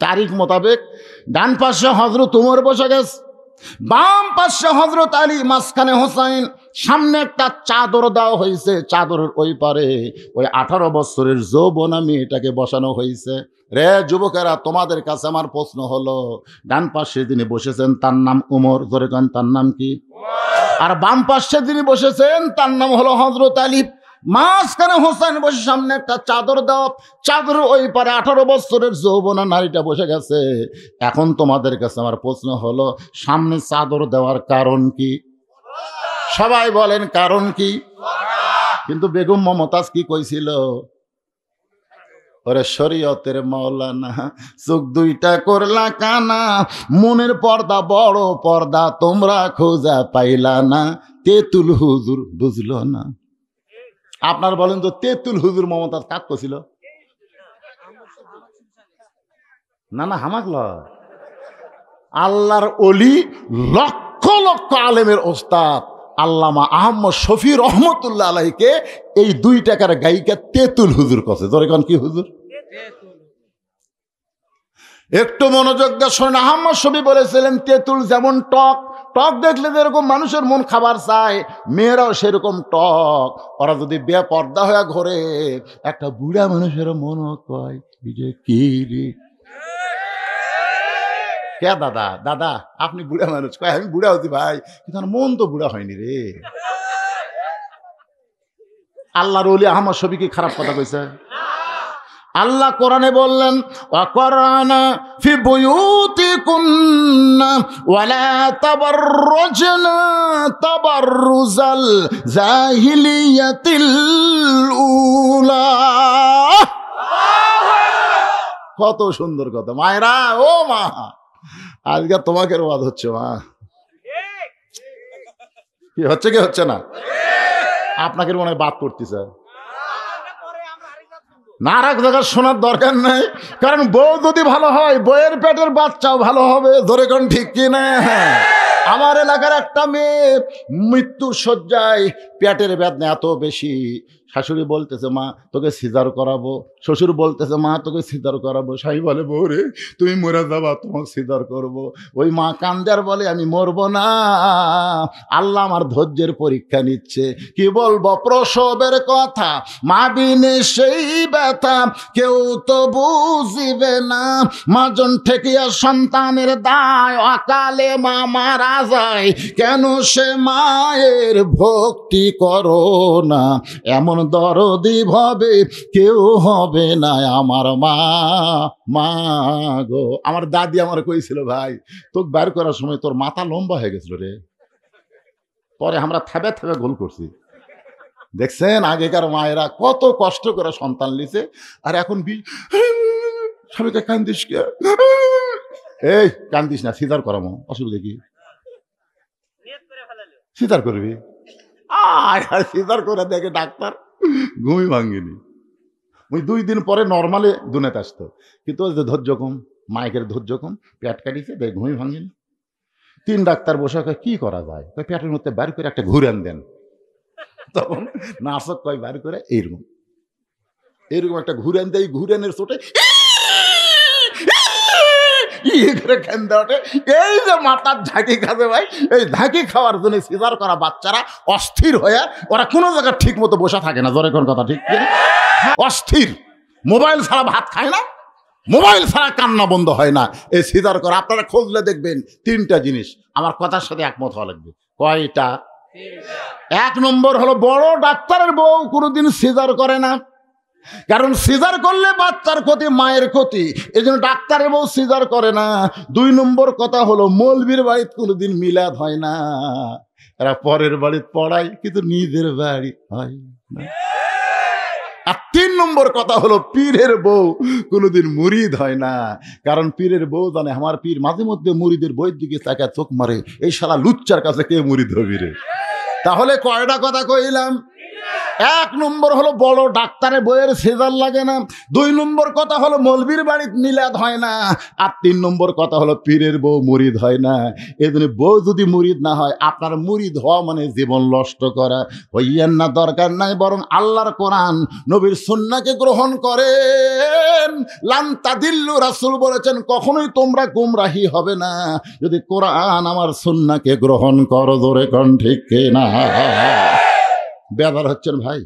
তারিখ মোতাবেক ডান পাশে হযরত ওমর বসে গেছে, বাম পাশে হযরত আলী, মাঝখানে হোসাইন। সামনে একটা চাদর দেওয়া হয়েছে, চাদরের ওই পারে ওই 18 বছরের যৌবনা মেয়েটাকে বসানো হয়েছে। রে যুবকেরা, তোমাদের কাছে আমার প্রশ্ন হলো, ডান পাশে যিনি বসেছেন তার নাম ওমর, ধরে কেন তার নাম কি? আর বাম পাশে যিনি বসেছেন তার নাম হলো হযরত আলী। মাঝখানে হোসেন বসে, সামনে একটা চাদর দেওয়া, চাদরের ওই পারে 18 বছরের যৌবনা নারীটা বসে গেছে। এখন তোমাদের কাছে আমার প্রশ্ন হলো, সামনে চাদর দেওয়ার কারণ কি? সবাই বলেন কারণ কি? কিন্তু বেগম মমতাজ কি কইছিল? ওরে শরীয়তের মাওলানা, চোখ দুইটা করলা কানা, মনের পর্দা বড় পর্দা তোমরা খোঁজা পাইলা না, তেতুল হুজুর বুঝলো না। আপনার বলেন তো, তেতুল হুজুর মমতাজ কাক কছিল? না না, হামাক লয়, আল্লাহর ওলি, লক্ষ লক্ষ আলেমের ওস্তাদ আল্লামা আহমদ শফি রহমতুল্লাহ আলাইহিকে এই 2 টাকার গায়িকা তেতুল হুজুর কছে। ধরে কোন কি হুজুর? একটু মনোযোগ দিয়ে শোনেন। আহমদ শফি বলেছিলেন, তেতুল যেমন টক, টক দেখলে যেরকম মানুষের মন খাবার চায়, মেয়েরাও সেরকম টক। ওরা যদি বেপর্দা হয়ে ঘরে, একটা বুড়া মানুষের মনও কয় যে কি রে, কে দাদা, দাদা আপনি বুড়া মানুষ? কয় আমি বুড়া হতি ভাই, কিন্তু মন তো বুড়া হয়নি রে। আল্লাহর ওলি আহমদ শফি কি খারাপ কথা কইছে? আল্লাহ কোরআনে বললেন, ওয়াকরানা ফি বুয়ুতিকুন্না ওয়ালা তাবাররুজনা তাবাররুজাল জাহিলিয়াতিল উলা। কত সুন্দর কথা। মায়েরা, ও মা, আজকে তোমাকে ওয়াজ হচ্ছে মা। কি হচ্ছে কি হচ্ছে না? আপনাকে মনে হয় বাদ করতেছে না, আর এক জায়গায় শোনার দরকার নেই, কারণ বউ যদি ভালো হয়, বইয়ের পেটের বাচ্চাও ভালো হবে। ধরে কোন ঠিক কিনা? আমার এলাকার একটা মেয়ে মৃত্যু শয্যায়, পেটের বেদনা এত বেশি, শাশুড়ি বলতেছে মা তোকে সিজার করাবো, শ্বশুর বলতেছে মা তোকে সিজার করাবো, স্বামী বলে বউ রে তুমি মরে যাবা, তোমাকে সিজার করবো। ওই মা কান্দার বলে আমি মরবো না, আল্লাহ আমার ধৈর্যের পরীক্ষা নিচ্ছে। কি বলবো প্রসবের কথা, মা বিনে সেই ব্যথা কেউ তো বুঝিবে না। মাজন ঠেকিয়া সন্তানের দায়, অকালে মা মারা যায়, কেন সে মায়ের ভক্তি করো না। এমন দরদি ভাবে কেউ হবে না আমার মা। মা গো, আমার দাদি আমার কইছিল ভাই তোকে বের করার সময় তোর মাথা লম্বা হয়ে গেছিল রে, পরে আমরা থাবে থাবে গোল করছি। দেখছেন আগেকার মায়েরা কত কষ্ট করে সন্তান লিছে, আর এখন স্বামীকে কান্দিস কে? এই কান্দিস না, সিজার করামো, অসুবিধা কি? সিজার করবি? আর সিজার করে দেখে ডাক্তার ঘুমই ভাঙ্গিনি। ওই 2 দিন পরে নর্মালে দুনিয়াতে আসতো, কিন্তু ওই যে ধৈর্য কম, মাইকের ধৈর্য কম, পেট কাটিছে দেখ ঘুমই ভাঙ্গিনি। 3 ডাক্তার বসে কি করা যায়, পেটের মধ্যে বের করে একটা ঘুরান দেন। তখন নার্সক কয় বের করে এইরকম এইরকম একটা ঘুরান দেয়, ঘুরানের চোটে এই যে মাথার ঝাঁকি খাবে ভাই, এই ঝাঁকি খাওয়ার জন্য সিজার করা বাচ্চারা অস্থির হয়ে ওরা কোনো জায়গায় ঠিক মতো বসে থাকে না। জোরে কোন কথা ঠিক, অস্থির। মোবাইল ছাড়া ভাত খায় না, মোবাইল ছাড়া কান্না বন্ধ হয় না। এই সিজার করা আপনারা খুঁজলে দেখবেন 3টা জিনিস। আমার কথার সাথে একমত হওয়া লাগবে। কয়টা? 1 নম্বর হলো বড় ডাক্তারের বউ কোনোদিন সিজার করে না, কারণ সিজার করলে বাচ্চার ক্ষতি, মায়ের ক্ষতি, এই জন্য ডাক্তারের বউ সিজার করে না। 2 নম্বর কথা হলো মৌলবীর বাড়িতে কোনোদিন মিলাদ হয় না, এরা পরের বাড়িতে পড়ায় কিন্তু নিজের বাড়ি হয় না। আর 3 নম্বর কথা হলো পীরের বউ কোনোদিন মুরিদ হয় না, কারণ পীরের বউ জানে আমার পীর মাঝে মধ্যে মুরিদের বইয়ের দিকে তাকায় চোখ মারে, এই শালা লুচ্চার কাছে কে মুরিদ হবি রে। তাহলে কয়টা কথা কইলাম? 1 নম্বর হলো বড় ডাক্তারের বইয়ের সিজার লাগে না, 2 নম্বর কথা হলো মৌলবীর বাড়িতে মিলাদ হয় না, আর 3 নম্বর কথা হলো পীরের বউ মুরিদ হয় না। এই জন্য বউ যদি মুরিদ না হয়, আপনার মুরিদ হওয়া মানে জীবন নষ্ট করা। হইয়েন না, দরকার নাই, বরং আল্লাহর কোরআন নবীর সুন্নাহকে গ্রহণ করেন। লান তাদিল্লু, রাসূল বলেছেন কখনোই তোমরা গুমরাহি হবে না যদি কোরআন আমার সুন্নাহকে গ্রহণ করো। জোরে কোন ঠিক কিনা? ব্যবহার হচ্ছেন ভাই?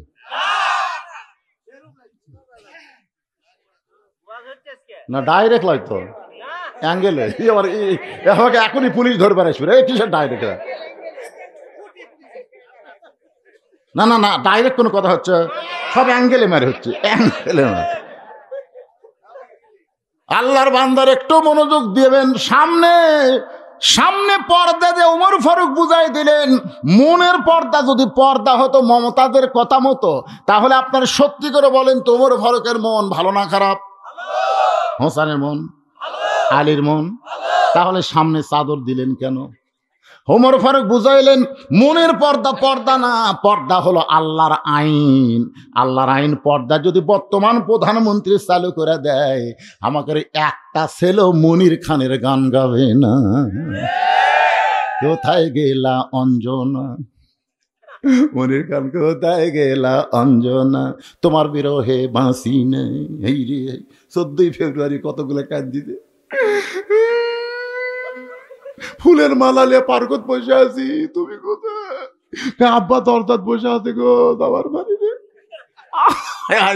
না ডাইরেক্ট লয় তো, অ্যাঙ্গেলে। আমাকে এখনই পুলিশ ধরবে আসবে, এই কিসের ডাইরেক্ট? না না না, ডাইরেক্ট কোনো কথা হচ্ছে, সব অ্যাঙ্গেলে মারে হচ্ছে, অ্যাঙ্গেলে মারে। আল্লাহর বান্দার একটু মনোযোগ দিবেন। সামনে সামনে পর্দা দিয়ে ওমর ফারুক বুঝাই দিলেন, মনের পর্দা যদি পর্দা হতো মমতাজের কথা মতো, তাহলে আপনার সত্যি করে বলেন তো ওমর ফারুকের মন ভালো না খারাপ? হোসেনের মন, আলীর মন, তাহলে সামনে চাদর দিলেন কেন? ওমর ফারুক বুঝাইলেন মনের পর্দা পর্দা না, পর্দা হলো আল্লাহর আইন। আল্লাহর আইন পর্দা যদি বর্তমান প্রধানমন্ত্রী চালু করে দেয়, আমাকে একটা ছেলেও মনির খানের গান গাবে না। কোথায় গেলা অঞ্জনা, মনির খান কোথায় গেলা অঞ্জনা, তোমার বিরহে বাঁশি নেই। এই রে 14ই ফেব্রুয়ারি কতগুলো কাজ দিতে, ফুলের মালা নিয়ে পার্কত বসে আছি, তুমি কোথায়? আব্বা দরজাত বসে আছে গো, আমার বাড়ি রে।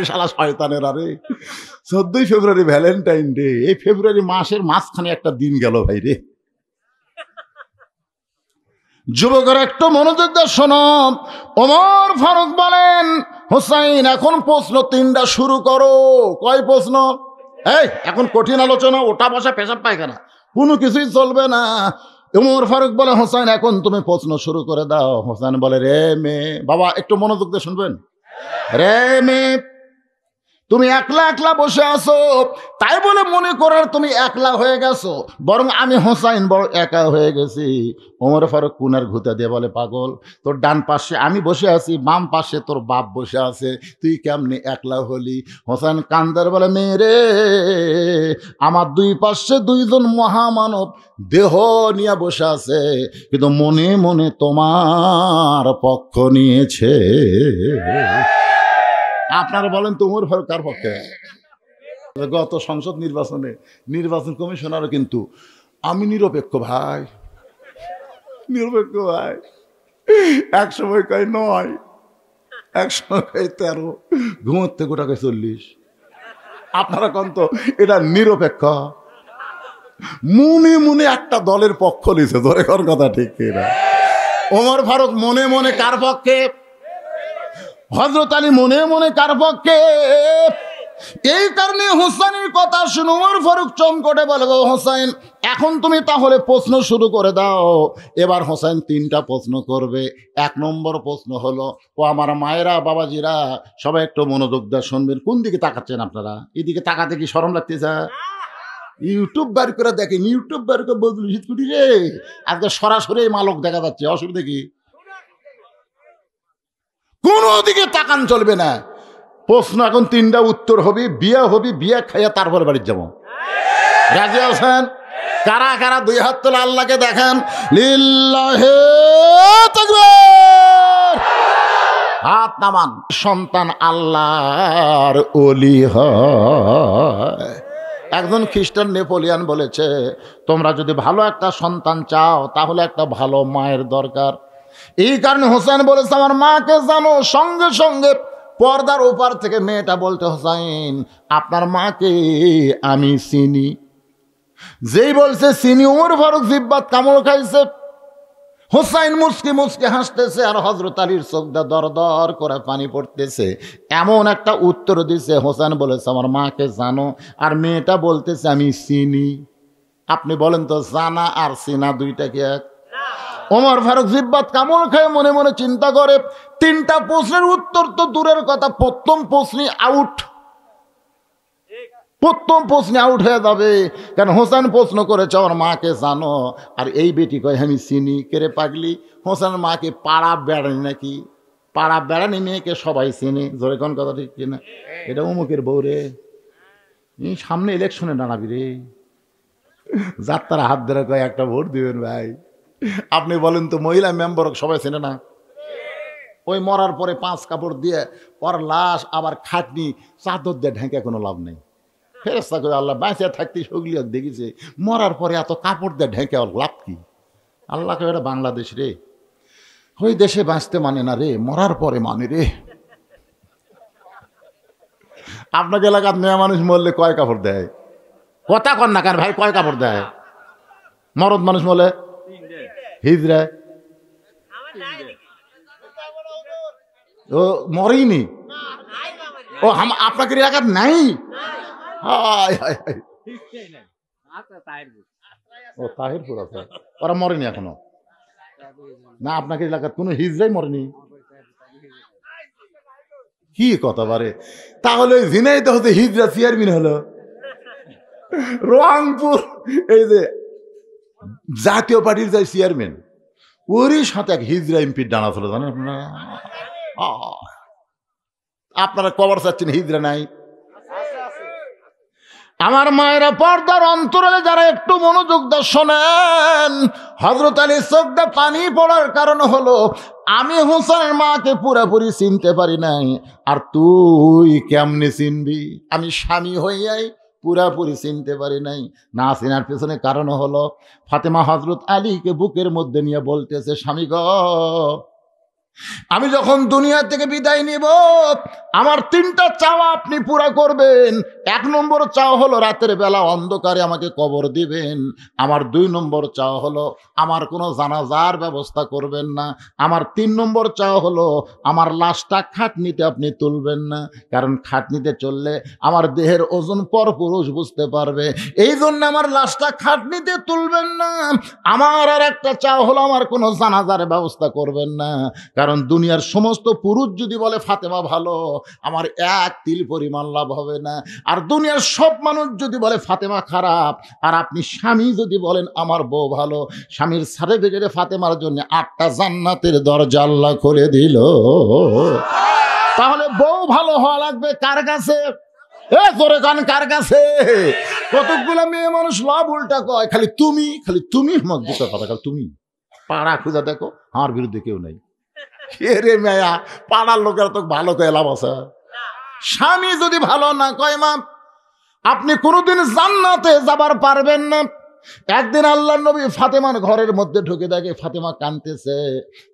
শালা শয়তানের। আরে 14ই ফেব্রুয়ারি ভ্যালেন্টাইন ডে, এই ফেব্রুয়ারি মাসের মাঝখানে একটা দিন গেল ভাই রে। যুবকের একটু মনোযোগ দিয়ে শোনো। ওমর ফারুক বলেন হোসাইন এখন প্রশ্ন 3টা শুরু করো। কয় প্রশ্ন? এই এখন কঠিন আলোচনা, ওটা বসা, পেশাব পায়খানা কোনো কিছুই চলবে না। ওমর ফারুক বলে হোসেন এখন তুমি প্রশ্ন শুরু করে দাও। হোসেন বলে রে মেয়ে, বাবা একটু মনোযোগ দিয়ে শুনবেন, রে মেয়ে তুমি একলা একলা বসে আছো, তাই বলে মনে করার তুমি একলা হয়ে গেছো, বরং আমি হোসাইন বড় একা হয়ে গেছি। ওমর ফারুক কুনার ঘুতে দিয়ে বলে পাগল, তোর ডান পাশে আমি বসে আছি, বাম পাশে তোর বাপ বসে আছে, তুই কেমনি একলা হলি? হোসেন কান্দার বলে মেরে, আমার 2 পাশে 2 জন মহামানব দেহ নিয়ে বসে আছে, কিন্তু মনে মনে তোমার পক্ষ নিয়েছে। আপনারা বলেন তো উমর ফারুক কার পক্ষে? গত সংসদ নির্বাচনে নির্বাচন কমিশনারও কিন্তু আমি নিরপেক্ষ ভাই, নিরপেক্ষ ভাই, এক সময় কয় 9, এক সময় কয় 13, ঘুমোতে গোটা কয় 40। আপনারা কোন তো এটা নিরপেক্ষ? মনে মনে একটা দলের পক্ষ নিছে, ধরে কোন কথা ঠিক কিনা? ওমর ফারুক মনে মনে কার পক্ষে? হযরত আলী মনে মনে কার পক্ষে? এই কারণে হোসেনের কথা শুনে ওমর ফারুক চমকটে বলে, গো হোসেন, এখন তুমি তাহলে প্রশ্ন শুরু করে দাও। এবার হোসেন 3টা প্রশ্ন করবে। 1 নম্বর প্রশ্ন হলো, ও আমার মায়েরা, বাবাজিরা, সবাই একটু মনোযোগ দিয়ে শুনবেন। কোন দিকে তাকাচ্ছেন আপনারা? এদিকে তাকাতে কি শরম লাগতেছে? ইউটিউব বার করে দেখেন, ইউটিউব বার করে বদলু শীতকুটি রে, আজকে সরাসরি মালক দেখা যাচ্ছে, অসুবিধা কি? কোন দিকে তাকান চলবে না। প্রশ্ন এখন 3টা, উত্তর হবে, বিয়ে হবে, বিয়ে খাইয়া তারপরে বাড়ির যাবো। রাজি আছেন? কারা কারা 2 হাত তোলা আল্লাহকে দেখান। লিল্লাহে তাকবীর, হাত নামান। সন্তান আল্লাহর ওলি হয়। একজন খ্রিস্টান নেপোলিয়ান বলেছে, তোমরা যদি ভালো একটা সন্তান চাও তাহলে একটা ভালো মায়ের দরকার। এই কারণে হোসেন বলেছে, আমার মাকে জানো। সঙ্গে সঙ্গে পর্দার ওপার থেকে মেয়েটা বলতে, হোসেন, আপনার মাকে আমি চিনি। যেই বলছে চিনি, ওমর ফারুক জিব্বাত কামড় খাইছে। হোসেন মুচকি মুচকি হাসতেছে, আর হযরত আলীর চোখ দিয়ে দর দর করে পানি পড়তেছে। এমন একটা উত্তর দিছে, হোসেন বলেছে আমার মাকে জানো, আর মেয়েটা বলতেছে আমি চিনি। আপনি বলেন তো, জানা আর চিনা দুইটা কি এক? ওমর ফারুক জিব্বাত কামড় খায় মনে মনে চিন্তা করে, 3টা প্রশ্নের উত্তর তো দূরের কথা, প্রথম প্রশ্নই আউট। প্রথম প্রশ্নে আউট হয়ে যাবে। কারণ হোসেন প্রশ্ন করেছে আমার মাকে জানো, আর এই বেটি কয় আমি চিনি। কেরে পাগলি, হোসেনের মাকে পাড়া বেড়ানি নাকি? পাড়া বেড়ানি মেয়েকে সবাই চেনে, জোরে কোন কথা ঠিক কিনা? এটা অমুকের বউ রে, সামনে ইলেকশনে দাঁড়াবি রে, যার তারা হাত ধরে কয় একটা ভোট দিবেন ভাই। আপনি বলেন তো, মহিলা মেম্বার সবাই চেনে না? ওই মরার পরে 5 কাপড় দিয়ে ওর লাশ আবার খাটনি চাদর দিয়ে ঢেকে কোনো লাভ নেই। ফেরেশতা করে আল্লাহ বাঁচিয়ে থাকতে সগলি দেখেছে, মরার পরে এত কাপড় দিয়ে ঢেকে ওর লাভ কি? আল্লাহ কয় এটা বাংলাদেশ রে, ওই দেশে বাঁচতে মানে না রে, মরার পরে মানে রে। আপনাকে এলাকার মেয়ে মানুষ মরলে কয় কাপড় দেয়? কথা কন না কেন ভাই, কয় কাপড় দেয়? মরদ মানুষ মরলে হিজড়া, ও মরেইনি। ও আপনাকে এলাকার নাই? ও তাহিরপুর আছে, ওরা মরেনি এখনো না? আপনাকে এলাকার কোনো হিজড়াই মরেনি? কি কথা বারে, তাহলে ঝিনাইদহ হতে হিজড়া চেয়ারম্যান হলো, রংপুর এই যে জাতীয় পার্টির যে চেয়ারম্যান, ওরই সাথে এক হিজড়া এমপির ডানা ছিল, জানেন আপনারা? আপনারা কবর চাচ্ছেন, হিজড়া নাই। আমার মায়েরা, পর্দার অন্তরালে যারা একটু মনোযোগ দিয়ে শোনেন, হযরত আলীর চোখ দিয়ে পানি পড়ার কারণ হলো, আমি হোসেনের মাকে পুরোপুরি চিনতে পারি নাই, আর তুই কেমনে চিনবি? আমি স্বামী হইয়াই পুরাপুরি চিনতে পারি নাই। না চিনার পেছনে কারণ হলো, ফাতেমা হযরত আলীকে বুকের মধ্যে নিয়ে বলতেছে, স্বামী গো, আমি যখন দুনিয়া থেকে বিদায় নিব, আমার 3টা চাওয়া আপনি পুরা করবেন। 1 নম্বর চাওয়া হলো রাতের বেলা অন্ধকারে আমাকে কবর দিবেন। আমার 2 নম্বর চাওয়া হলো আমার কোনো জানাজার ব্যবস্থা করবেন না। আমার 3 নম্বর চাওয়া হলো আমার লাশটা খাটনিতে আপনি তুলবেন না, কারণ খাটনিতে চললে আমার দেহের ওজন পর পুরুষ বুঝতে পারবে। এই জন্য আমার লাশটা খাটনিতে তুলবেন না। আমার আর একটা চাওয়া হলো আমার কোনো জানাজার ব্যবস্থা করবেন না, কারণ দুনিয়ার সমস্ত পুরুষ যদি বলে ফাতেমা ভালো, আমার 1 তিল পরিমাণ লাভ হবে না। আর দুনিয়ার সব মানুষ যদি বলে ফাতেমা খারাপ, আর আপনি স্বামী যদি বলেন আমার বউ ভালো, স্বামীর সার্টিফিকেটে ফাতেমার জন্য 8টা জান্নাতের দরজা আল্লাহ করে দিল। তাহলে বউ ভালো হওয়া লাগবে কার কাছে? জোরে গান কার কাছে? কতগুলো মেয়ে মানুষ লাভ উল্টা কয়, খালি তুমি মত বুঝতে কথা, খালি তুমি। পাড়া খুঁজা দেখো, আমার বিরুদ্ধে কেউ নাই। রে মেয়া, পাড়ার লোকেরা তো ভালো কয়ে লাভ আছে। স্বামী যদি ভালো না কয় মা, আপনি কোনোদিন জান্নাতে যাবার পারবেন না। একদিন আল্লাহর নবী ফাতেমার ঘরের মধ্যে ঢুকে দেখে ফাতেমা কাঁদতেছে।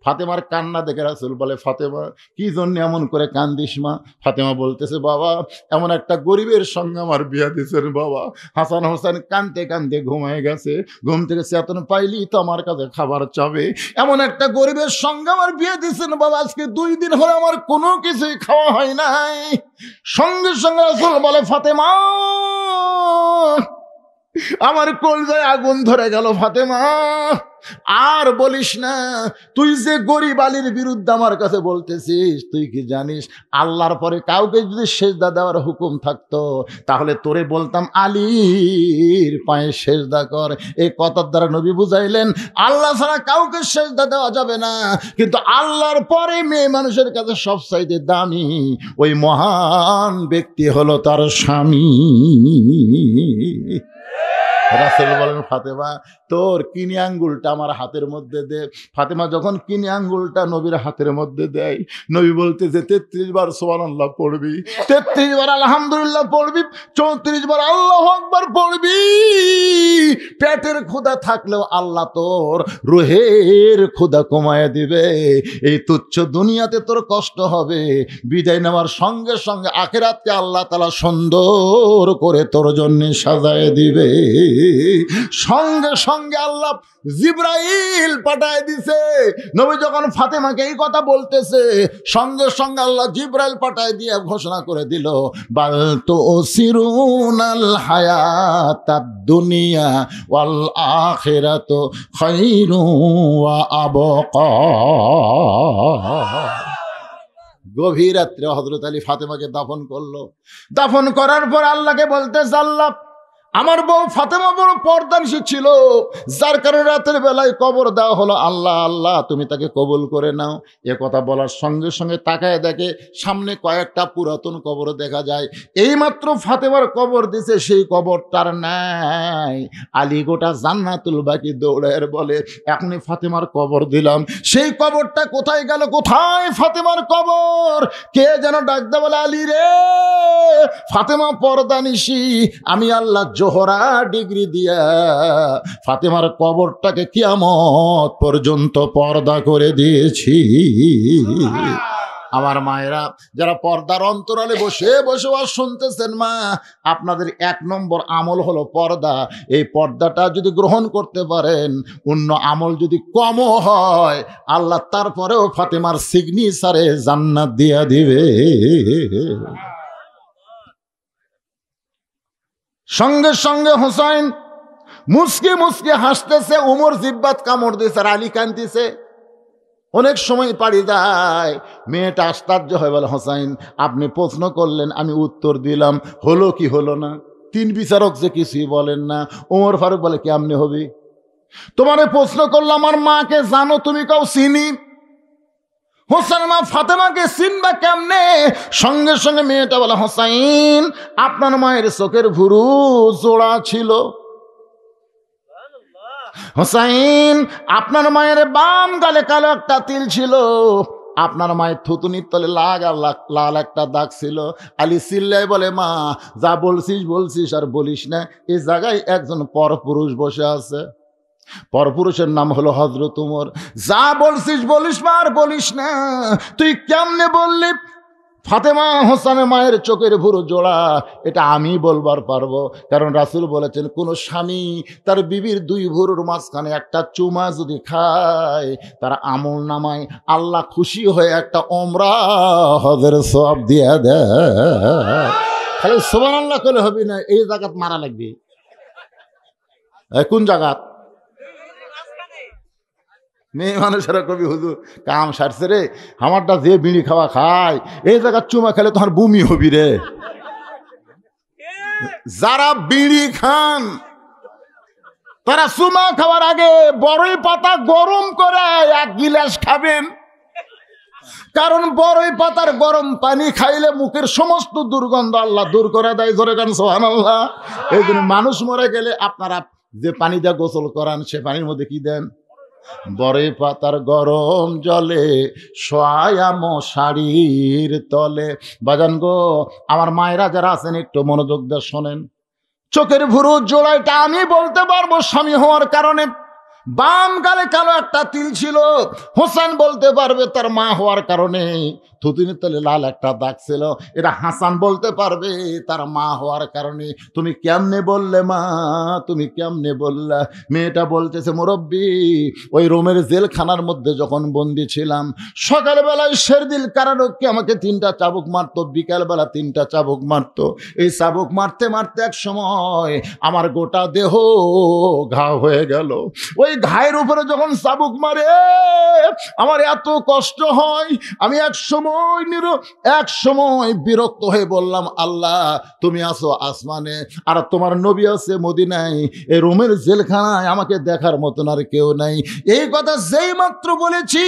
ফাতেমার কান্না দেখে রাসূল বলে, ফাতেমা কি জন্য এমন করে কান্দিস মা? ফাতেমা বলতেছে, বাবা এমন একটা গরিবের সঙ্গে আমার বিয়ে দিয়েছেন বাবা। হাসান হোসেন কাঁদতে কাঁদতে ঘুমায় গেছে, ঘুম থেকে চেতন পাইলি তো আমার কাছে খাবার চাবে। এমন একটা গরিবের সঙ্গে আমার বিয়ে দিয়েছেন বাবা, আজকে 2 দিন হলে আমার কোনো কিছুই খাওয়া হয় নাই। সঙ্গে সঙ্গে রাসূল বলে, ফাতেমা আমার কলজায় আগুন ধরে গেল। ফাতেমা আর বলিস না, তুই যে গরিব আলীর বিরুদ্ধে আমার কাছে বলতেছিস, তুই কি জানিস আল্লাহর পরে কাউকে যদি সেজদা দেওয়ার হুকুম থাকতো তাহলে তোরে বলতাম আলীর পায়ে সেজদা কর। এই কথার দ্বারা নবী বুঝাইলেন আল্লাহ ছাড়া কাউকে সেজদা দেওয়া যাবে না, কিন্তু আল্লাহর পরে মেয়ে মানুষের কাছে সবচাইতে দামি ওই মহান ব্যক্তি হলো তার স্বামী। রাসূল বলেন, ফাতেমা তোর কিনি আঙ্গুলটা আমার হাতের মধ্যে দে। ফাতেমা যখন কিনি আঙ্গুলটা নবীর হাতের মধ্যে দেয়, নবী বলতেছে 33 বার সুবহানাল্লাহ পড়বি, 33 বার আলহামদুলিল্লাহ পড়বি, 34 বার আল্লাহু আকবার পড়বি। পেটের ক্ষুধা থাকলেও আল্লাহ তোর রুহের ক্ষুধা কমায় দিবে। এই তুচ্ছ দুনিয়াতে তোর কষ্ট হবে, বিদায় নেওয়ার সঙ্গে সঙ্গে আখিরাতকে আল্লাহ তাআলা সুন্দর করে তোর জন্য সাজায় দিবে। সঙ্গে সঙ্গে আল্লাহ জিবরাইল পাঠায় দিছে। নবী যখন ফাতেমাকে এই কথা বলতেছে, সঙ্গে সঙ্গে আল্লাহ জিবরাইল পাঠায় দিয়ে ঘোষণা করে দিল, বাল তুসিরুনাল হায়াতাদ দুনিয়া ওয়াল আখিরাতু খায়রু ওয়া আবকা। গভীর রাত্রে হযরত আলী ফাতেমাকে দাফন করলো। দাফন করার পর আল্লাহকে বলতেছে, আল্লাহ আমার বউ ফাতেমা বড় পর্দানিশী ছিল, যার কারণে রাতের বেলায় কবর দেওয়া হলো। আল্লাহ আল্লাহ তুমি তাকে কবুল করে নাও। এ কথা বলার সঙ্গে সঙ্গে তাকায় দেখে সামনে কয়েকটা পুরাতন কবর দেখা যায়। এইমাত্র ফাতেমার কবর দিছে, সেই কবরটার নাই। আলী গোটা জান্নাতুল বাকি দৌড়ের বলে, এখনই ফাতেমার কবর দিলাম। সেই কবরটা কোথায় গেল? কোথায় ফাতেমার কবর? কে যেন ডাকতে বলে, আলী রে, ফাতেমা পর্দানিশী, আমি আল্লাহ জোহরা ডিগ্রি দিয়া ফাতেমার কবরটাকে কিয়ামত পর্যন্ত পর্দা করে দিয়েছি। আমার মায়েরা যারা পর্দার অন্তরালে বসে বসে শুনতেছেন, মা আপনাদের 1 নম্বর আমল হলো পর্দা। এই পর্দাটা যদি গ্রহণ করতে পারেন, অন্য আমল যদি কমও হয়, আল্লাহ তারপরেও ফাতেমার সিগনেচারে জান্নাত দিয়া দিবে। সঙ্গে সঙ্গে হোসেন মুসকে মুসকে হাসতেছে, উমর জিব্বাত কামড় দিয়েছে, আর আলী কান্দিছে। অনেক সময় পাড়ি যায়, মেয়েটা আশ্চর্য হয়ে বলে, হোসেন আপনি প্রশ্ন করলেন, আমি উত্তর দিলাম, হলো কি হলো না? 3 বিচারক যে কিছুই বলেন না। ওমর ফারুক বলে, কেমনে হবে? তোমারে প্রশ্ন করলাম আমার মাকে জানো তুমি? কাউ চিনি? হোসেন মা ফাতেমাকে চিনবা কেমনে? সঙ্গে সঙ্গে মেয়েটা বলে, হোসেন আপনার মায়ের চোখের ভুরু জোড়া ছিল। হোসেন আপনার মায়ের বাম গালে কালো একটা তিল ছিল। আপনার মায়ের থুতুনির তলে লাল একটা দাগ ছিল। আলী চিল্লায় বলে, মা যা বলছিস বলছিস আর বলিস না, এই জায়গায় একজন পরপুরুষ বসে আছে। পরপুরুষের নাম হলো হযরত উমর। যা বলছিস বলিস মা, আর বলিস না। তুই কেমনে বললি ফাতেমা হোসেনের মায়ের চোখের ভুরু জোড়া? এটা আমি বলবার পারবো, কারণ রাসূল বলেছেন কোন স্বামী তার বিবির 2 ভুরুর মাঝখানে একটা চুমা যদি খায়, তার আমল নামায় আল্লাহ খুশি হয়ে একটা ওমরা হজের সওয়াব দিয়া দেয়। খালি সুবহানাল্লাহ কইলে হবে না, এই জায়গাত মারা লাগবে। কোন জায়গাত? মেয়ে মানুষেরা কবি, হুজুর কাম সারছে রে, আমারটা যে বিড়ি খাওয়া খায়, এই জায়গা চুমা খেলে তোমার বমি হবি রে। যারা বিড়ি খান তারা চুমা খাওয়ার আগে বড়ই পাতা গরম করে 1 গিলাস খাবেন, কারণ বড়ই পাতার গরম পানি খাইলে মুখের সমস্ত দুর্গন্ধ আল্লাহ দূর করে দেয়। জোরে গান সুবহানাল্লাহ। এই জন্য মানুষ মরে গেলে আপনারা যে পানি দিয়ে গোসল করান, সে পানির মধ্যে কি দেন? বরে পাতার গরম জলে শোয়া মশারির তলে। বাজান গো, আমার মায়েরা যারা আছেন একটু মনোযোগ দিয়ে শোনেন। চোখের ভুরু জোড়াইটা আমি বলতে পারবো স্বামী হওয়ার কারণে। বাম গালে কালো একটা তিল ছিল। হোসেন বলতে পারবে তার মা হওয়ার কারণে থুতুনির তলে লাল একটা দাগ ছিল। এটা হাসান বলতে পারবে তার মা হওয়ার কারণে। তুমি কেমনে বললে মা, তুমি কেমনে বললা? মেয়েটা বলতেছে, মুরব্বি, ওই রোমের জেলখানার মধ্যে যখন বন্দি ছিলাম, সকালবেলায় শেরদিল কারারক্ষী আমাকে 3টা চাবুক মারতো, বিকালবেলা 3টা চাবুক মারতো। এই চাবুক মারতে মারতে এক সময় আমার গোটা দেহ ঘা হয়ে গেল। ওই ঘায়ের উপরে যখন চাবুক মারে আমার এত কষ্ট হয়, আমি এক সময় বিরক্ত হয়ে বললাম, আল্লাহ তুমি আছো আসমানে আর তোমার নবী আছে মদিনায়, এই রোমের জেলখানায় আমাকে দেখার মতন আর কেউ নাই। এই কথা যেই মাত্র বলেছি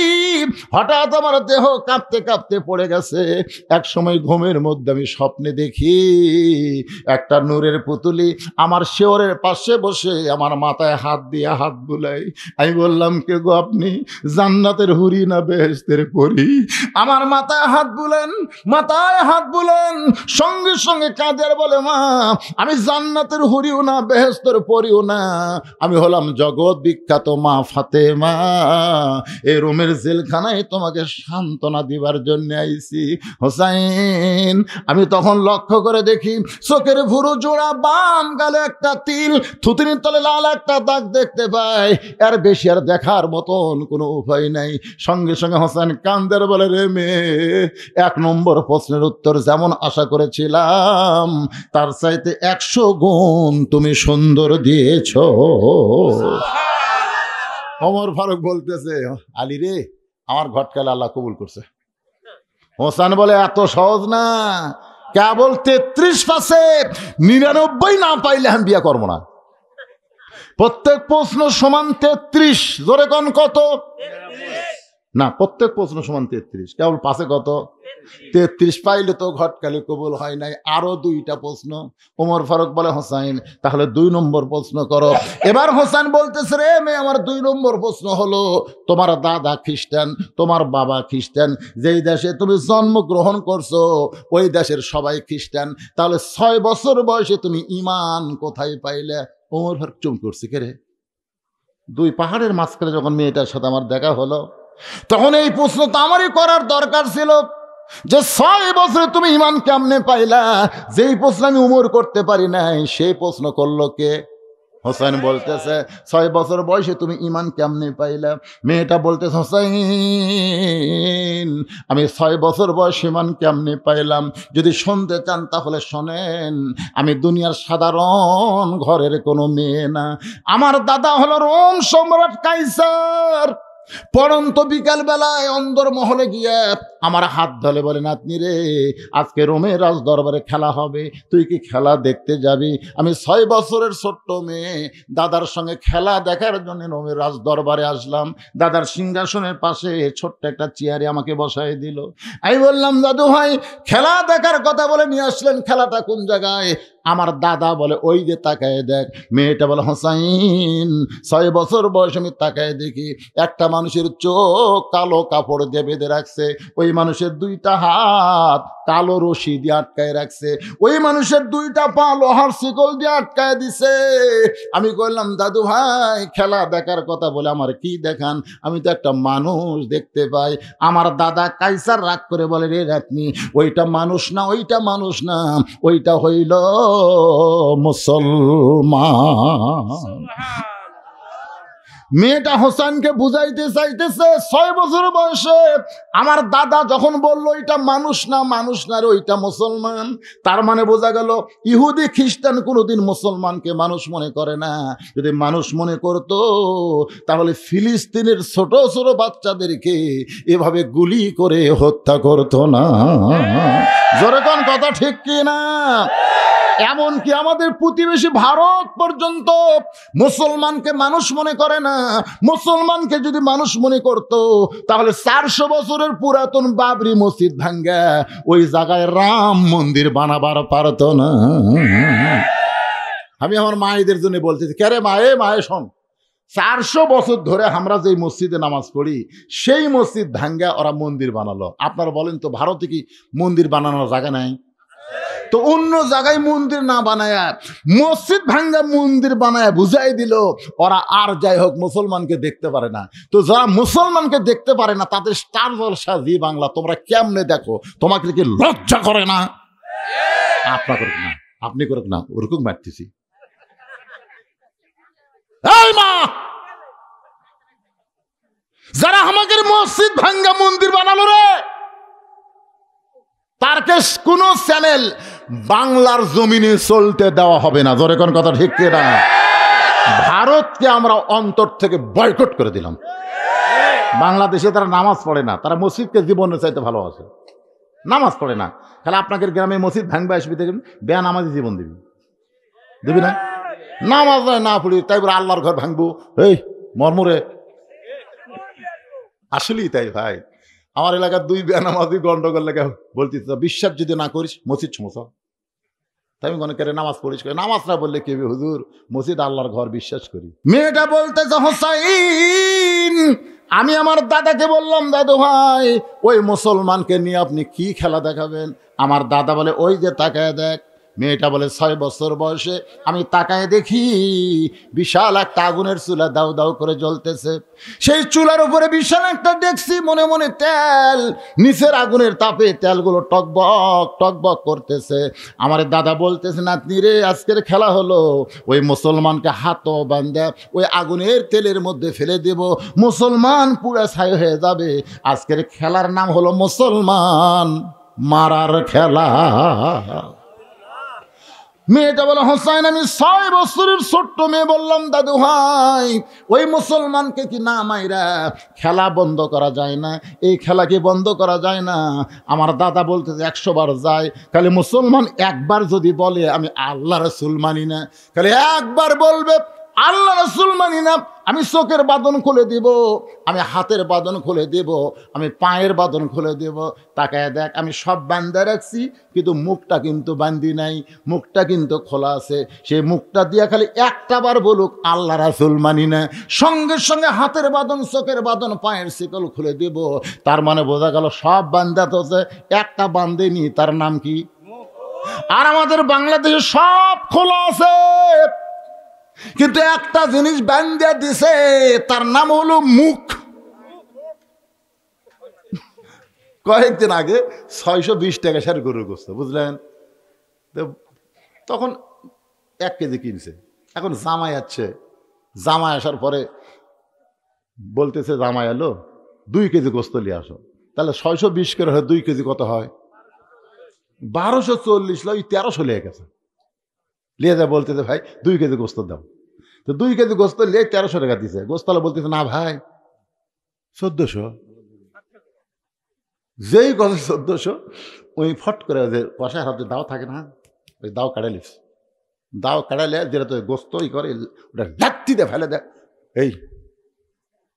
হঠাৎ আমার দেহ কাঁপতে কাঁপতে পড়ে গেছে। এক সময় ঘুমের মধ্যে আমি স্বপ্নে দেখি একটা নূরের পুতুলি আমার শেওরের পাশে বসে আমার মাথায় হাত দিয়ে হাত বুলাই। আমি বললাম, কে গো আপনি? জান্নাতের হুরি না বেহেশতের পরি? আমার মাথায় হাত বুলেন, মাথায় হাত বুলেন, সঙ্গে সঙ্গে কাঁদে আর বলে, মা আমি জান্নাতের হুরিও না বেহেশতের পরিও না, আমি হলাম জগৎ বিখ্যাত মা ফাতেমা। এই রোমের জেলখানায় তোমাকে সান্ত্বনা দিবার জন্য আইছি হোসাইন। আমি তখন লক্ষ্য করে দেখি চোখের ভুরু জোড়া, বাম গালে একটা তিল, থুতনির তলে লাল একটা দাগ দেখতে পাই। এর বেশি আর দেখার মতন কোনো উপায় নাই। সঙ্গে সঙ্গে হোসেন কান্দের বলে, রে মেয়ে, 1 নম্বর প্রশ্নের উত্তর যেমন আশা করেছিলাম তার চাইতে 100 গুণ তুমি সুন্দর দিয়েছ। ওমর ফারুক বলতেছে, আলী রে, আমার ঘটকালে আল্লাহ কবুল করছে। হোসেন বলে, এত সহজ না, কেবল 33 পাশে 99 না পাইলে আমি বিয়ে করবো না। প্রত্যেক প্রশ্ন সমান 33। জোরে কোন কত? না, প্রত্যেক প্রশ্ন সমান 33, কেবল পাশে কত? 33 পাইলে তো ঘটকালি কবুল হয় নাই, আরো 2টা প্রশ্ন। ওমর ফারুক বলে, হোসাইন তাহলে 2 নম্বর প্রশ্ন করো। এবার হোসেন বলতেছে, রে মেয়ে, আমার 2 নম্বর প্রশ্ন হলো, তোমার দাদা খ্রিস্টান, তোমার বাবা খ্রিস্টান, যেই দেশে তুমি জন্মগ্রহণ করছো ওই দেশের সবাই খ্রিস্টান, তাহলে 6 বছর বয়সে তুমি ঈমান কোথায় পাইলে? ওমর ফারুক চুপ করছে, কে রে? 2 পাহাড়ের মাঝখানে যখন মেয়েটার সাথে আমার দেখা হলো, তখন এই প্রশ্ন তো আমারই করার দরকার ছিল যে 6 বছরে তুমি ঈমান কেমনে পাইলা? যেই প্রশ্ন আমি উমর করতে পারি নাই সেই প্রশ্ন করলো কে? হোসেন বলতেছে, 6 বছর বয়সে তুমি ঈমান কেমনে পাইলা? মেয়েটা বলতেছে, হোসেন আমি 6 বছর বয়সে ঈমান কেমনে পাইলাম যদি শুনতে চান তাহলে শোনেন। আমি দুনিয়ার সাধারণ ঘরের কোনো মেয়ে না। আমার দাদা হলো রোম সম্রাট কাইসার। পরন্ত বিকাল বেলায় অন্দর মহলে গিয়ে আমার হাত ধরে বলে, নাতনি রে, আজকে রোমের রাজ দরবারে খেলা হবে, তুই কি খেলা দেখতে যাবি? আমি 6 বছরের ছোট্ট মেয়ে দাদার সঙ্গে খেলা দেখার জন্য রোমের রাজ দরবারে আসলাম। দাদার সিংহাসনের পাশে ছোট্ট একটা চেয়ারে আমাকে বসাই দিল। আমি বললাম, দাদু ভাই খেলা দেখার কথা বলে নিয়ে আসলেন, খেলাটা কোন জায়গায়? আমার দাদা বলে, ওই যে তাকায় দেখ। মেয়েটা বলে, হোসাইন 6 বছর বয়স আমি তাকায় দেখি একটা মানুষের চোখ কালো কাপড় দিয়ে বেঁধে রাখছে, ওই মানুষের 2টা হাত কালো রশি দিয়ে আটকায় রাখছে, ওই মানুষের 2টা পা লোহার শিকল দিয়ে আটকায় দিছে। আমি কইলাম, দাদু ভাই খেলা দেখার কথা বলে আমার কি দেখান? আমি তো একটা মানুষ দেখতে পাই। আমার দাদা কাইসার রাগ করে বলে, রে রাতনি, ওইটা মানুষ না, ওইটা মানুষ না, ওইটা হইল মুসলমান। মেয়েটা হোসেনকে বুঝাইতে চাইতেছে 6 বছর বয়সে আমার দাদা যখন বললো এটা মানুষ না, মানুষ না রে, ওইটা মুসলমান, তার মানে বোঝা গেল ইহুদি খ্রিস্টান কোনোদিন মুসলমানকে মানুষ মনে করে না। যদি মানুষ মনে করতো তাহলে ফিলিস্তিনের ছোট ছোট বাচ্চাদেরকে এভাবে গুলি করে হত্যা করতো না। জোরে কোন কথা ঠিক কি না? এমনকি আমাদের প্রতিবেশী ভারত পর্যন্ত মুসলমানকে মানুষ মনে করে না। মুসলমানকে যদি মানুষ মনে করত তাহলে 400 বছরের পুরাতন বাবরি মসজিদ ভাঙ্গা ওই জায়গায় রাম মন্দির বানাবার পারত না। আমি আমার মায়েদের জন্য বলতেছি, কে রে মায়ে, মায়ে শোন, 400 বছর ধরে আমরা যে মসজিদে নামাজ পড়ি সেই মসজিদ ভাঙ্গা ওরা মন্দির বানালো। আপনারা বলেন তো ভারতে কি মন্দির বানানোর জায়গা নাই? তো অন্য জায়গায় মন্দির না বানায় মসজিদ ভাঙ্গা মন্দির বানায় বুঝাই দিল ওরা আর যাই হোক মুসলমানকে দেখতে পারে না। তো যারা মুসলমানকে দেখতে পারে না তাদের স্টার জলসা জি বাংলা তোমরা কেমনে দেখো? তোমাকে কি লজ্জা করে না? আপনা করুক না, আপনি করুক না, ওরকম মারতেছি। এই মা, যারা আমাদের মসজিদ ভাঙ্গা মন্দির বানালো রে, তারকে কোন চ্যানেল বাংলার জমিনে চলতে দেওয়া হবে না। জোরে কোন কথা ঠিক না? ভারতকে আমরা অন্তর থেকে বয়কট করে দিলাম। বাংলাদেশে তারা নামাজ পড়ে না, তারা মসজিদকে জীবনের চাইতে ভালোবাসে, নামাজ পড়ে না। তাহলে আপনাদের গ্রামে মসজিদ ভাঙবে আসবি দেখবেন বেয়া নামাজি জীবন দিবি, দিবি না? নামাজ না পড়ি তাই বলে আল্লাহর ঘর ভাঙবো, এই মরমরে। আসলেই তাই ভাই, আমার এলাকার 2 বেনামাজি গন্ডগোল লেগে বলতেছে বিশ্বাস যদি না করিস মসজিদ সমস্যা। তাই আমি মনে করে নামাজ পড়িস, নামাজ না বললে কি হুজুর মসজিদ আল্লাহর ঘর বিশ্বাস করি। মেয়েটা বলতেছে হোসাইন আমি আমার দাদাকে বললাম দাদু ভাই ওই মুসলমানকে নিয়ে আপনি কি খেলা দেখাবেন? আমার দাদা বলে ওই যে তাকায় দেখ। মেয়েটা বলে 6 বছর বয়সে আমি তাকায় দেখি বিশাল একটা আগুনের চুলা দাউ দাউ করে জ্বলতেছে। সেই চুলার উপরে বিশাল একটা ডেকসি, মনে মনে তেল, নিচের আগুনের তাপে তেলগুলো টকবক টকবক করতেছে। আমার দাদা বলতেছে নাতনি রে আজকের খেলা হলো ওই মুসলমানকে হাত বান্ধা ওই আগুনের তেলের মধ্যে ফেলে দেব, মুসলমান পুরো ছাই হয়ে যাবে। আজকের খেলার নাম হলো মুসলমান মারার খেলা। মেয়েটা বলে হোসাইন আমি 6 বছরের ছোট্ট মেয়ে বললাম দাদু ভাই ওই মুসলমানকে কি না মাইরা খেলা বন্ধ করা যায় না? এই খেলা কি বন্ধ করা যায় না? আমার দাদা বলতেছে 100 বার যায়। খালি মুসলমান একবার যদি বলে আমি আল্লাহ রাসূল মানি না, খালি একবার বলবে আল্লাহ রাসূল মানি না, আমি চোখের বাঁধন খুলে দিব, আমি হাতের বাঁধন খুলে দেব, আমি পায়ের বাঁধন খুলে দেব। তাকায় দেখ আমি সব বান্ধা রাখছি কিন্তু মুখটা কিন্তু বান্ধি নাই, মুখটা কিন্তু খোলা আছে। সেই মুখটা দিয়ে খালি একটা বার বলুক আল্লাহ রাসূল মানি না, সঙ্গে সঙ্গে হাতের বাঁধন চোখের বাঁধন পায়ের শিকল খুলে দেব। তার মানে বোঝা গেল সব বান্ধা তো একটা বান্ধেনি, তার নাম কি? আর আমাদের বাংলাদেশে সব খোলা আছে কিন্তু একটা জিনিস বান্ধা দিছে তার নাম হলো মুখ। কয়েকদিন আগে 620 টাকা সার গরুর গোস্ত বুঝলেন, তখন 1 কেজি কিনছে। এখন জামাই আসছে, জামাই আসার পরে বলতেছে জামাই এলো 2 কেজি গোস্ত নিয়ে আসো। তাহলে 620 করে হয় 2 কেজি কত হয়? 1240 লয় 1300 লেগে গেছে। লিয়ে যা বলতেছে ভাই 2 কেজি গোস্ত দাও। তো 2 কেজি গোস্ত লিয়ে 1300 টাকা দিছে। গোস্তালা বলতেছে না ভাই 1400। যেই কথা 1400 ওই ফট করে যে কষায় হাতে দাও থাকে না, ওই দাও কাটালিস, দাও কাটালে যেটা তো গোস্ত ই করে ওটা লাত্তিতে ফেলে দেয়। এই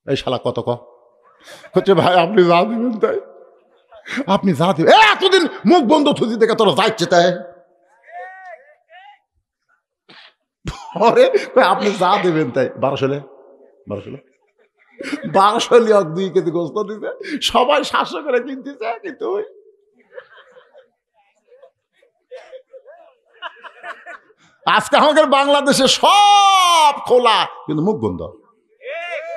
এই শালা কত হচ্ছে ভাই আপনি যা দিবেন তাই, আপনি যা দিবেন। এতদিন মুখ বন্ধ থুজি দেখে তোরা যাচ্ছে তাই আপনি যা দেবেন তাই। 1200 লিয়ক 2 কেজি গোস্ত দিতে সবাই 700 করে কিনতেছে। কিন্তু আজকে আমাদের বাংলাদেশে সব খোলা কিন্তু মুখ বন্ধ।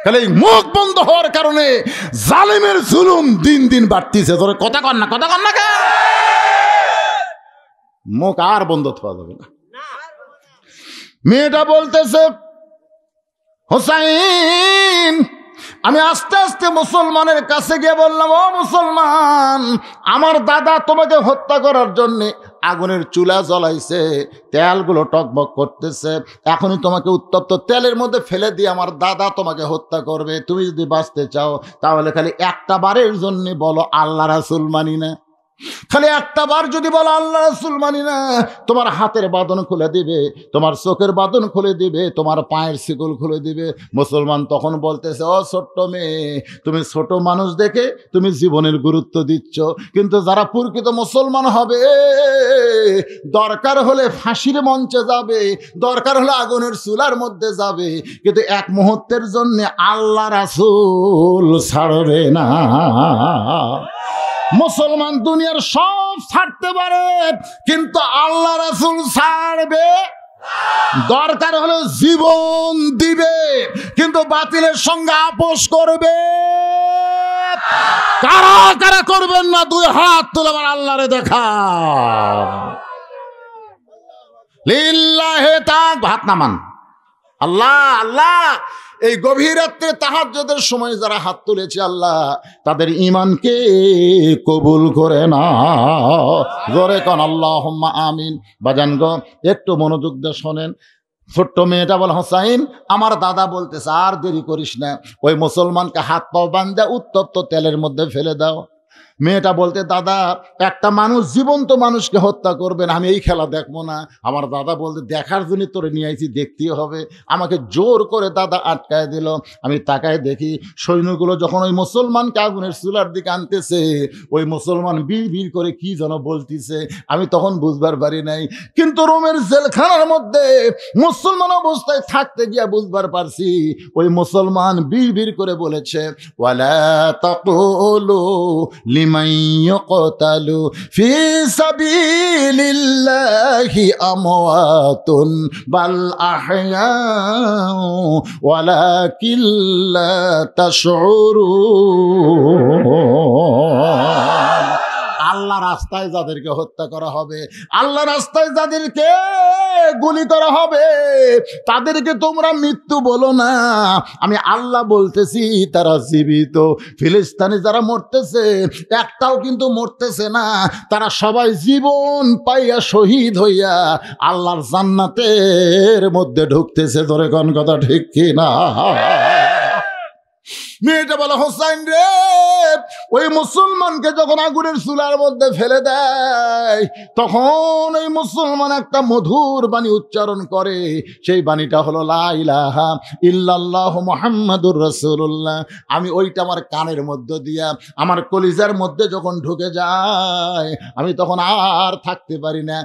তাহলে এই মুখ বন্ধ হওয়ার কারণে জালেমের জুলুম দিন দিন বাড়তিছে। তোর কথা কন না, কথা কন না, মুখ আর বন্ধ হওয়া যাবে না। মেয়েটা বলতেছে হোসাইন আমি আস্তে আস্তে মুসলমানের কাছে গিয়ে বললাম ও মুসলমান আমার দাদা তোমাকে হত্যা করার জন্য আগুনের চুলা জ্বলাইছে, তেলগুলো টকবক করতেছে, এখনই তোমাকে উত্তপ্ত তেলের মধ্যে ফেলে দিয়ে আমার দাদা তোমাকে হত্যা করবে। তুমি যদি বাঁচতে চাও তাহলে খালি একটা বারের জন্য বলো আল্লাহ রাসূল মানি না। খালি একটা বার যদি বলো আল্লাহ রাসূল মানি না, তোমার হাতের বাঁধন খুলে দিবে, তোমার চোখের বাঁধন খুলে দিবে, তোমার পায়ের শিকল খুলে দিবে। মুসলমান তখন বলতেছে, ও ছোট্ট মেয়ে, তুমি ছোট মানুষ দেখে তুমি জীবনের গুরুত্ব দিচ্ছ, কিন্তু যারা প্রকৃত মুসলমান হবে দরকার হলে ফাঁসির মঞ্চে যাবে, দরকার হলে আগুনের চুলার মধ্যে যাবে, কিন্তু এক মুহূর্তের জন্য আল্লাহ রাসূল ছাড়বে না। মুসলমান দুনিয়ার সব ছাড়তে পারে, কিন্তু আল্লাহ রাসূল ছাড়বে। দরকার হলে জীবন দিবে, কিন্তু বাতিলের সঙ্গে আপোষ করবে। কারা কারা করবেন না, দুই হাত তুলে আমার আল্লাহরে দেখা। লিল্লাহি তাআলা, হাত নামান। আল্লাহ আল্লাহ, এই গভীর রাত্রে তাহাজ্জুদের সময় যারা হাত তুলেছে আল্লাহ তাদের ঈমানকে কবুল করে না। জোরে কোন আল্লাহুম্মা আমিন। বাজান গো, একটু মনোযোগ দিয়ে শোনেন। ছোট্ট মেয়েটা বলে, হোসাইন আমার দাদা বলতেছে আর দেরি করিস না, ওই মুসলমানকে হাত পাও বাঁধা উত্তপ্ত তেলের মধ্যে ফেলে দাও। মেয়েটা বলতে, দাদা একটা মানুষ জীবন্ত মানুষকে হত্যা করবেন, আমি এই খেলা দেখবো না। আমার দাদা বলতে, দেখার জন্য তোরে নিয়ে আইছি, দেখতেই হবে। আমাকে জোর করে দাদা আটকায় দিল। আমি তাকায় দেখি সৈন্যগুলো যখন ওই মুসলমানকে আগুনের চুলার দিকে আনতেছে, ওই মুসলমান বীর বীর করে কি যেন বলতিছে, আমি তখন বুঝবার পারি নাই। কিন্তু রোমের জেলখানার মধ্যে মুসলমান অবস্থায় থাকতে গিয়া বুঝবার পারছি, ওই মুসলমান বীর বীর করে বলেছে, ওয়ালা তাকুলু লিমান ইয়কতালু ফি সাবিলিল্লাহি আমওয়াতুন বাল আহয়াউ ওয়ালাকিন লা তাশউরুন। আল্লাহ রাস্তায় যাদেরকে হত্যা করা হবে, আল্লাহ রাস্তায় যাদেরকে গুলি করা হবে, তাদেরকে তোমরা মৃত্যু বলো না, আমি আল্লাহ বলতেছি তারা জীবিত। ফিলিস্তিনে যারা মরতেছে একটাও কিন্তু মরতেছে না, তারা সবাই জীবন পাইয়া শহীদ হইয়া আল্লাহর জান্নাতের মধ্যে ঢুকতেছে। ধরে কোন কথা ঠিক কি না? মেয়েটা বলে, হোসাইন রে, ওই মুসলমানকে যখন আগুনের চুলার মধ্যে ফেলে দেয় তখন ওই মুসলমান একটা মধুর বাণী উচ্চারণ করে। সেই বাণীটা হলো লা ইলাহা ইল্লাল্লাহু মুহাম্মাদুর রাসূলুল্লাহ। আমি ওইটা আমার কানের মধ্যে দিয়া আমার কলিজার মধ্যে যখন ঢুকে যায়, আমি তখন আর থাকতে পারি না।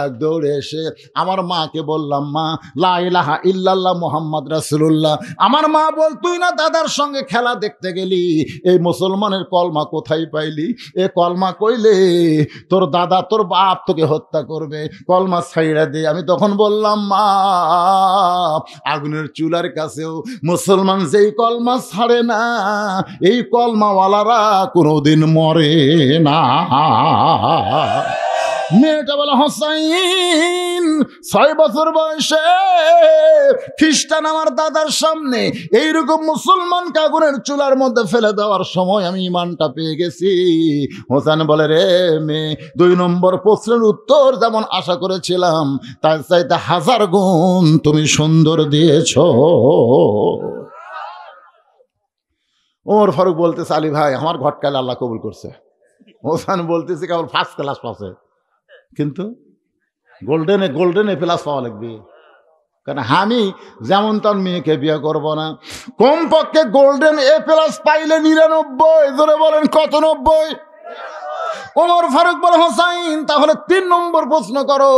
এক দৌড়ে এসে আমার মাকে বললাম, মা লা ইলাহা ইল্লাল্লাহ মুহাম্মাদ রাসূলুল্লাহ। আমার মা বল, তুই না দাদার সঙ্গে খেলা দেখতে গেলি, এই মুসলমানের কলমা কোথায় পাইলি? এ কলমা কইলে তোর দাদা তোর বাপ তোকে হত্যা করবে, কলমা ছাইড়া দে। আমি তখন বললাম, মা আগুনের চুলার কাছেও মুসলমান যেই কলমা ছাড়ে না, এই কলমাওয়ালারা কোনোদিন মরে না। মেয়েটা বলে, হোসাইন 6 বছর বয়সে খ্রিস্টান আমার দাদার সামনে এইরকম মুসলমানকে আগুনের চুলার মধ্যে ফেলে দেওয়ার সময় আমি ইমানটা পেয়ে গেছি। হোসেন বলে, রে মেয়ে, 2 নম্বর প্রশ্নের উত্তর যেমন আশা করেছিলাম তার চাইতে 1000 গুণ তুমি সুন্দর দিয়েছ। ওমর ফারুক বলতেছে, আলী ভাই আমার ঘটকালে আল্লাহ কবুল করছে। হোসেন বলতেছে কেবল 1st ক্লাস পাসে, কিন্তু গোল্ডেন এ প্লাস পাওয়া লাগবে। কারণ আমি যেমন তার মেয়েকে বিয়ে করবো না, কমপক্ষে গোল্ডেন এ প্লাস পাইলে 99। ধরে বলেন কত? 90। ওমর ফারুক বলে, হোসাইন তাহলে 3 নম্বর প্রশ্ন করো।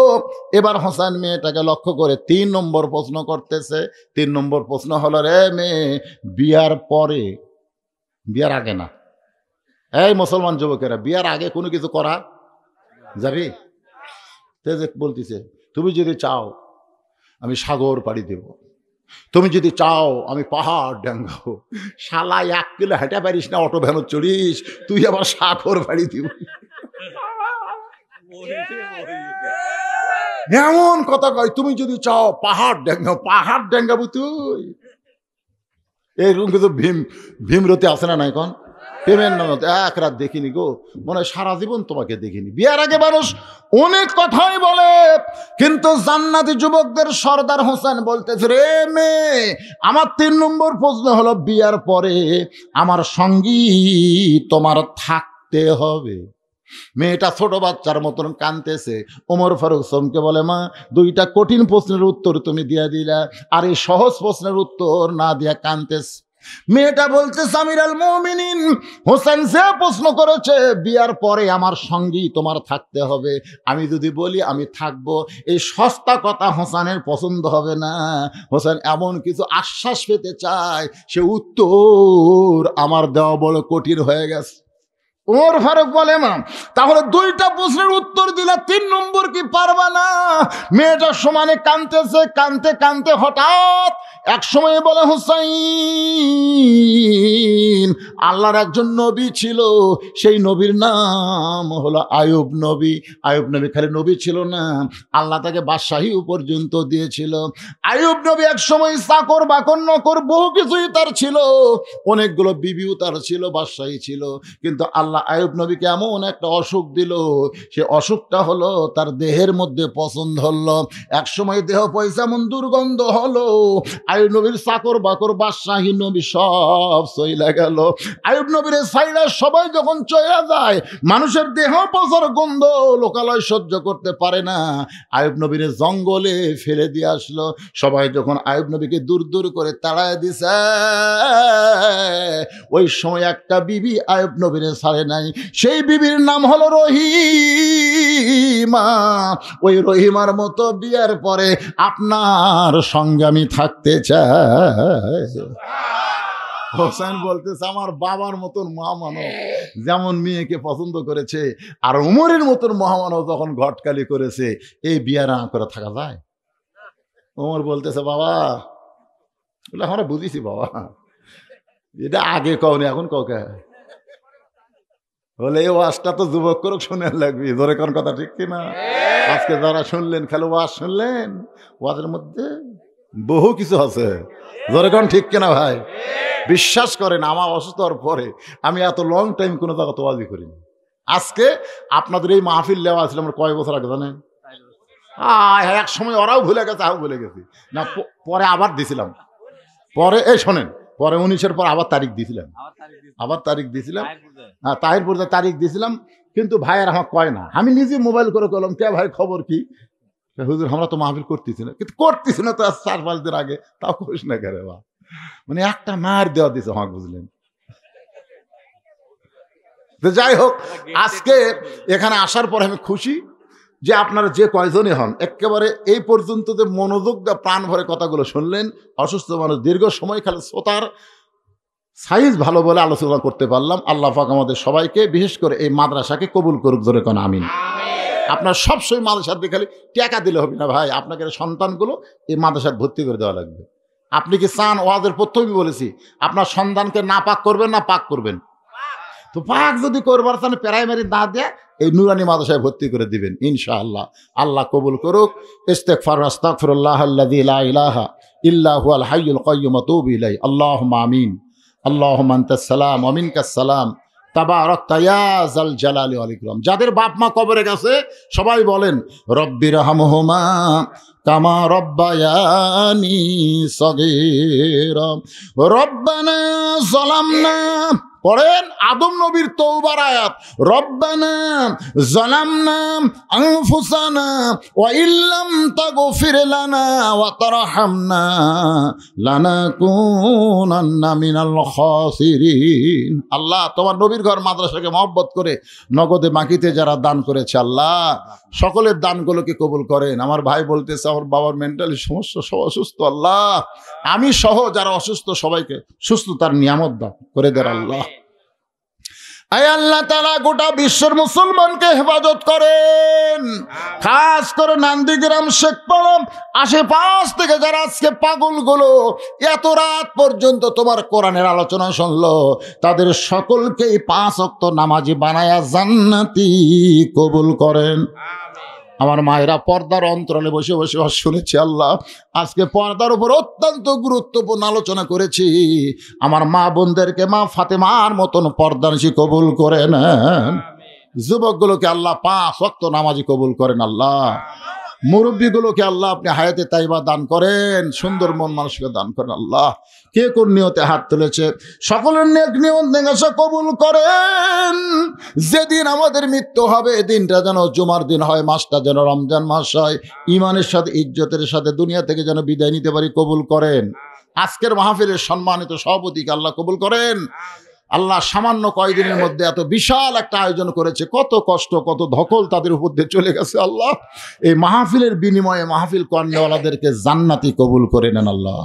এবার হোসেন মেয়েটাকে লক্ষ্য করে 3 নম্বর প্রশ্ন করতেছে। 3 নম্বর প্রশ্ন হলো, রে মেয়ে, বিয়ার পরে, বিয়ার আগে না। এই মুসলমান যুবকেরা, বিয়ার আগে কোনো কিছু করা যাবে? বলতেছে, তুমি যদি চাও আমি সাগর পাড়ি দেব, তুমি যদি চাও আমি পাহাড় ডাঙ্গাবো। শালা 1 কিলো হেঁটে পারিস না, অটো ভ্যান চড়িস, তুই আবার সাগর পাড়ি দিব? এমন কথা কয়, তুমি যদি চাও পাহাড় ডাঙ্গাবো, পাহাড় ডাঙ্গাবো তুই? এরকম কিন্তু ভীমরতি আছে না নাই? কোন প্রেমের নাম 1 রাত দেখিনি গো, মনে হয় সারা জীবন তোমাকে দেখিনি। বিয়ার আগে মানুষ অনেক কথাই বলে, কিন্তু জান্নাতি যুবকদের সর্দার হোসেন বলতেছে, রে মেয়ে, আমার 3 নম্বর প্রশ্ন হলো, বিয়ার পরে আমার সঙ্গী তোমার থাকতে হবে। মেয়েটা ছোট বাচ্চার মতন কাঁদতেছে। ওমর ফারুক চমকে বলে, মা, দুইটা কঠিন প্রশ্নের উত্তর তুমি দিয়া দিলা, আর এই সহজ প্রশ্নের উত্তর না দিয়া কাঁদতেছে। মেয়েটা বলছে, আমিরুল মুমিনিন, হোসেন যে প্রশ্ন করেছে বিয়ার পরে আমার সঙ্গেই তোমার থাকতে হবে, আমি যদি বলি আমি থাকবো, এই সস্তা কথা হোসেনের পছন্দ হবে না। হোসেন এমন কিছু আশ্বাস পেতে চায়, সে উত্তর আমার দেওয়া বড় কঠিন হয়ে গেছে। ওমর ফারুক বলে, মা, তাহলে দুইটা প্রশ্নের উত্তর দিলে 3 নম্বর কি পারবা না? মেয়েটা সমানে কাঁদতেছে, কাঁদতে কাঁদতে হঠাৎ এক সময় বলে, হুসাইন, আল্লাহর একজন নবী ছিল, সেই নবীর নাম হলো আয়ুব নবী। আয়ুব নবী খালি নবী ছিল না, আল্লাহ তাকে বাদশাহীও পর্যন্ত দিয়েছিল। আয়ুব নবী এক সময় চাকর বাকর নকর বহু কিছুই তার ছিল, অনেকগুলো বিবিও তার ছিল, বাদশাহী ছিল, কিন্তু আল্লাহ আয়ুব নবীকে এমন একটা অসুখ দিল, সে অসুখটা হলো তার দেহের মধ্যে পছন্দ হলো। এক সময় দেহ পয়সা মন দুর্গন্ধ হলো, আয়ুব নবীর চাকর বাকর বাদশাহী নবী সব চইলা গেল। আয়ুব নবীর সাইরা সবাই যখন চইলা যায়, মানুষের দেহ পচার গন্ধ লোকালয় সহ্য করতে পারে না, আয়ুব নবীর জঙ্গলে ফেলে দিয়ে আসলো। সবাই যখন আয়ুব নবীকে দূর দূর করে তাড়ায় দিছে, ওই সময় একটা বিবি আয়ুব নবীর ছাড়ে নাই, সেই বিবির নাম হলো রহিমা। ওই রহিমার মতো বিয়ার পরে আপনার সঙ্গে আমি থাকতে চাই। হোসেন বলতেছে, আমার বাবার মতন মহামানব যেমন মেয়েকে পছন্দ করেছে, আর উমরের মতন মহামানব যখন ঘটকালি করেছে, এই বিয়া না করে থাকা যায়? উমর বলতেছে, বাবা, বলে আমরা বুঝিছি বাবা, এটা আগে কওনি, এখন কাউকে বলে এই ওয়াজটা তো যুবক করুক শুনে লাগবে, ধরে কোন কথা ঠিক কিনা? আজকে যারা শুনলেন খালি ওয়াজ শুনলেন, ওয়াজের মধ্যে বহু কিছু আছে, ধরে কোন ঠিক কিনা ভাই? বিশ্বাস করেন, আমার অসুস্থ হওয়ার পরে আমি এত লং টাইম কোনো জায়গাতে ওয়াজই করিনি। আজকে আপনাদের এই মাহফিল লেওয়া ছিল আমার কয় বছর আগে জানেন? এক সময় ওরাও ভুলে গেছে, আমিও ভুলে গেছি না, পরে আবার দিছিলাম। পরে এই শোনেন, পরে 19-এর পর আবার তারিখ দিয়েছিলাম, হ্যাঁ, তাহিরপুর তারিখ দিয়েছিলাম, কিন্তু ভাইয়ের আমার কয় না, আমি নিজে মোবাইল করে করলাম, কে ভাই খবর কি? হুজুর আমরা তো মাহফিল করতেছি না, কিন্তু করতেছি না তো 4-5 দিন আগে, তাও করিস না কেন? মানে একটা মার দেওয়া দিছে আমাকে, বুঝলেন? তো যাই হোক, আজকে এখানে আসার পর আমি খুশি যে আপনারা যে কয়জনই হন, একেবারে এই পর্যন্ত যে মনোযোগ দা প্রাণ ভরে কথাগুলো শুনলেন। অসুস্থ মানুষ দীর্ঘ সময় খালি শ্রোতার সাইজ ভালো বলে আলোচনা করতে পারলাম। আল্লাহ পাক আমাদের সবাইকে, বিশেষ করে এই মাদ্রাসাকে কবুল করুক, ধরে কোন আমিন। আপনার সবসময় মাদ্রাসার দিয়ে খালি টাকা দিলে হবে না ভাই, আপনাকে সন্তানগুলো এই মাদ্রাসায় ভর্তি করে দেওয়া লাগবে। আপনি কি চান? ওয়াজের প্রথমেই বলেছি, আপনার সন্তানকে না পাক করবেন না পাক করবেন? তো পাক যদি করবার চান, প্রাইমারি না দিয়ে এই নুরানি মাদ্রাসায় ভর্তি করে দিবেন ইনশাআল্লাহ। আল্লাহ কবুল করুক। ইস্তিগফার, আস্তাগফিরুল্লাহ আল্লাযী লা ইলাহা ইল্লা হুয়াল হাইয়ুল কাইয়্যুম ওয়া তুবু ইলাইহি। আল্লাহুম্মা আমিন। আল্লাহুম্মা আনতাস সালাম ওয়া মিনকাস সালাম, তাবারাকতা ইয়া যাল জালালি ওয়াল ইকরাম। যাদের বাপ মা কবরে গেছে সবাই বলেন, রব্বিরহামহুমা কামা রব্বায়ানি সগীরা। রব্বানা যালামনা, পড়েন আদম নবীর তওবার আয়াত, রব্বানা যালামনা আনফুসানা ওয়া ইল্লাম তাগফির লানা ওয়া তারহামনা লানাকুনান্না মিনাল খাসিরিন। আল্লাহ, তোমার নবীর ঘর মাদ্রাসাকে মহব্বত করে নগদে বাকিতে যারা দান করেছে, আল্লাহ সকলের দানগুলোকে কবুল করেন। আমার ভাই বলতেছে আমার বাবার মেন্টালি সমস্যা, সব অসুস্থ, আল্লাহ আমি সহ যারা অসুস্থ সবাইকে সুস্থতার নিয়ামত দান করে দেন আল্লাহ। আয় আল্লাহ তাআলা গোটা বিশ্বের মুসলমানকে হেফাজত করেন, খাস করে নন্দীগ্রাম, শেখপাড়া আশেপাশ থেকে যারা আজকে পাগলগুলো এত রাত পর্যন্ত তোমার কোরআনের আলোচনা শুনলো, তাদের সকলকেই 5 ওয়াক্ত নামাজি বানায়া জান্নাতি কবুল করেন। আমার মায়েরা পর্দার অন্তরালে বসে বসে শুনেছি, আল্লাহ আজকে পর্দার উপর অত্যন্ত গুরুত্বপূর্ণ আলোচনা করেছি। আমার মা বোনদেরকে মা ফাতেমার মতন পর্দানশী কবুল করে নেন। যুবকগুলোকে আল্লাহ 5 ওয়াক্ত নামাজি কবুল করেন আল্লাহ। মুরব্বীগুলোকে আল্লাহ আপনি হায়াতে তাইবা দান করেন, সুন্দর মন মানুষকে দান করেন। আল্লাহ কে কোন নিয়তে হাত তুলেছে সকলের নেক নিয়ত নেগাসা কবুল করেন। যেদিন আমাদের মৃত্যু হবে দিনটা যেন জুমার দিন হয়, মাসটা যেন রমজান মাস হয়, ইমানের সাথে ইজ্জতের সাথে দুনিয়া থেকে যেন বিদায় নিতে পারি, কবুল করেন। আজকের মাহফিলের সম্মানিত সভাপতিকে আল্লাহ কবুল করেন। আল্লাহ সামান্য কয়েকদিনের মধ্যে এত বিশাল একটা আয়োজন করেছে, কত কষ্ট কত ধকল তাদের উপর দিয়ে চলে গেছে। আল্লাহ এই মাহফিলের বিনিময়ে মাহফিল কর্নেওয়ালাদেরকে জান্নাতি কবুল করে নেন আল্লাহ।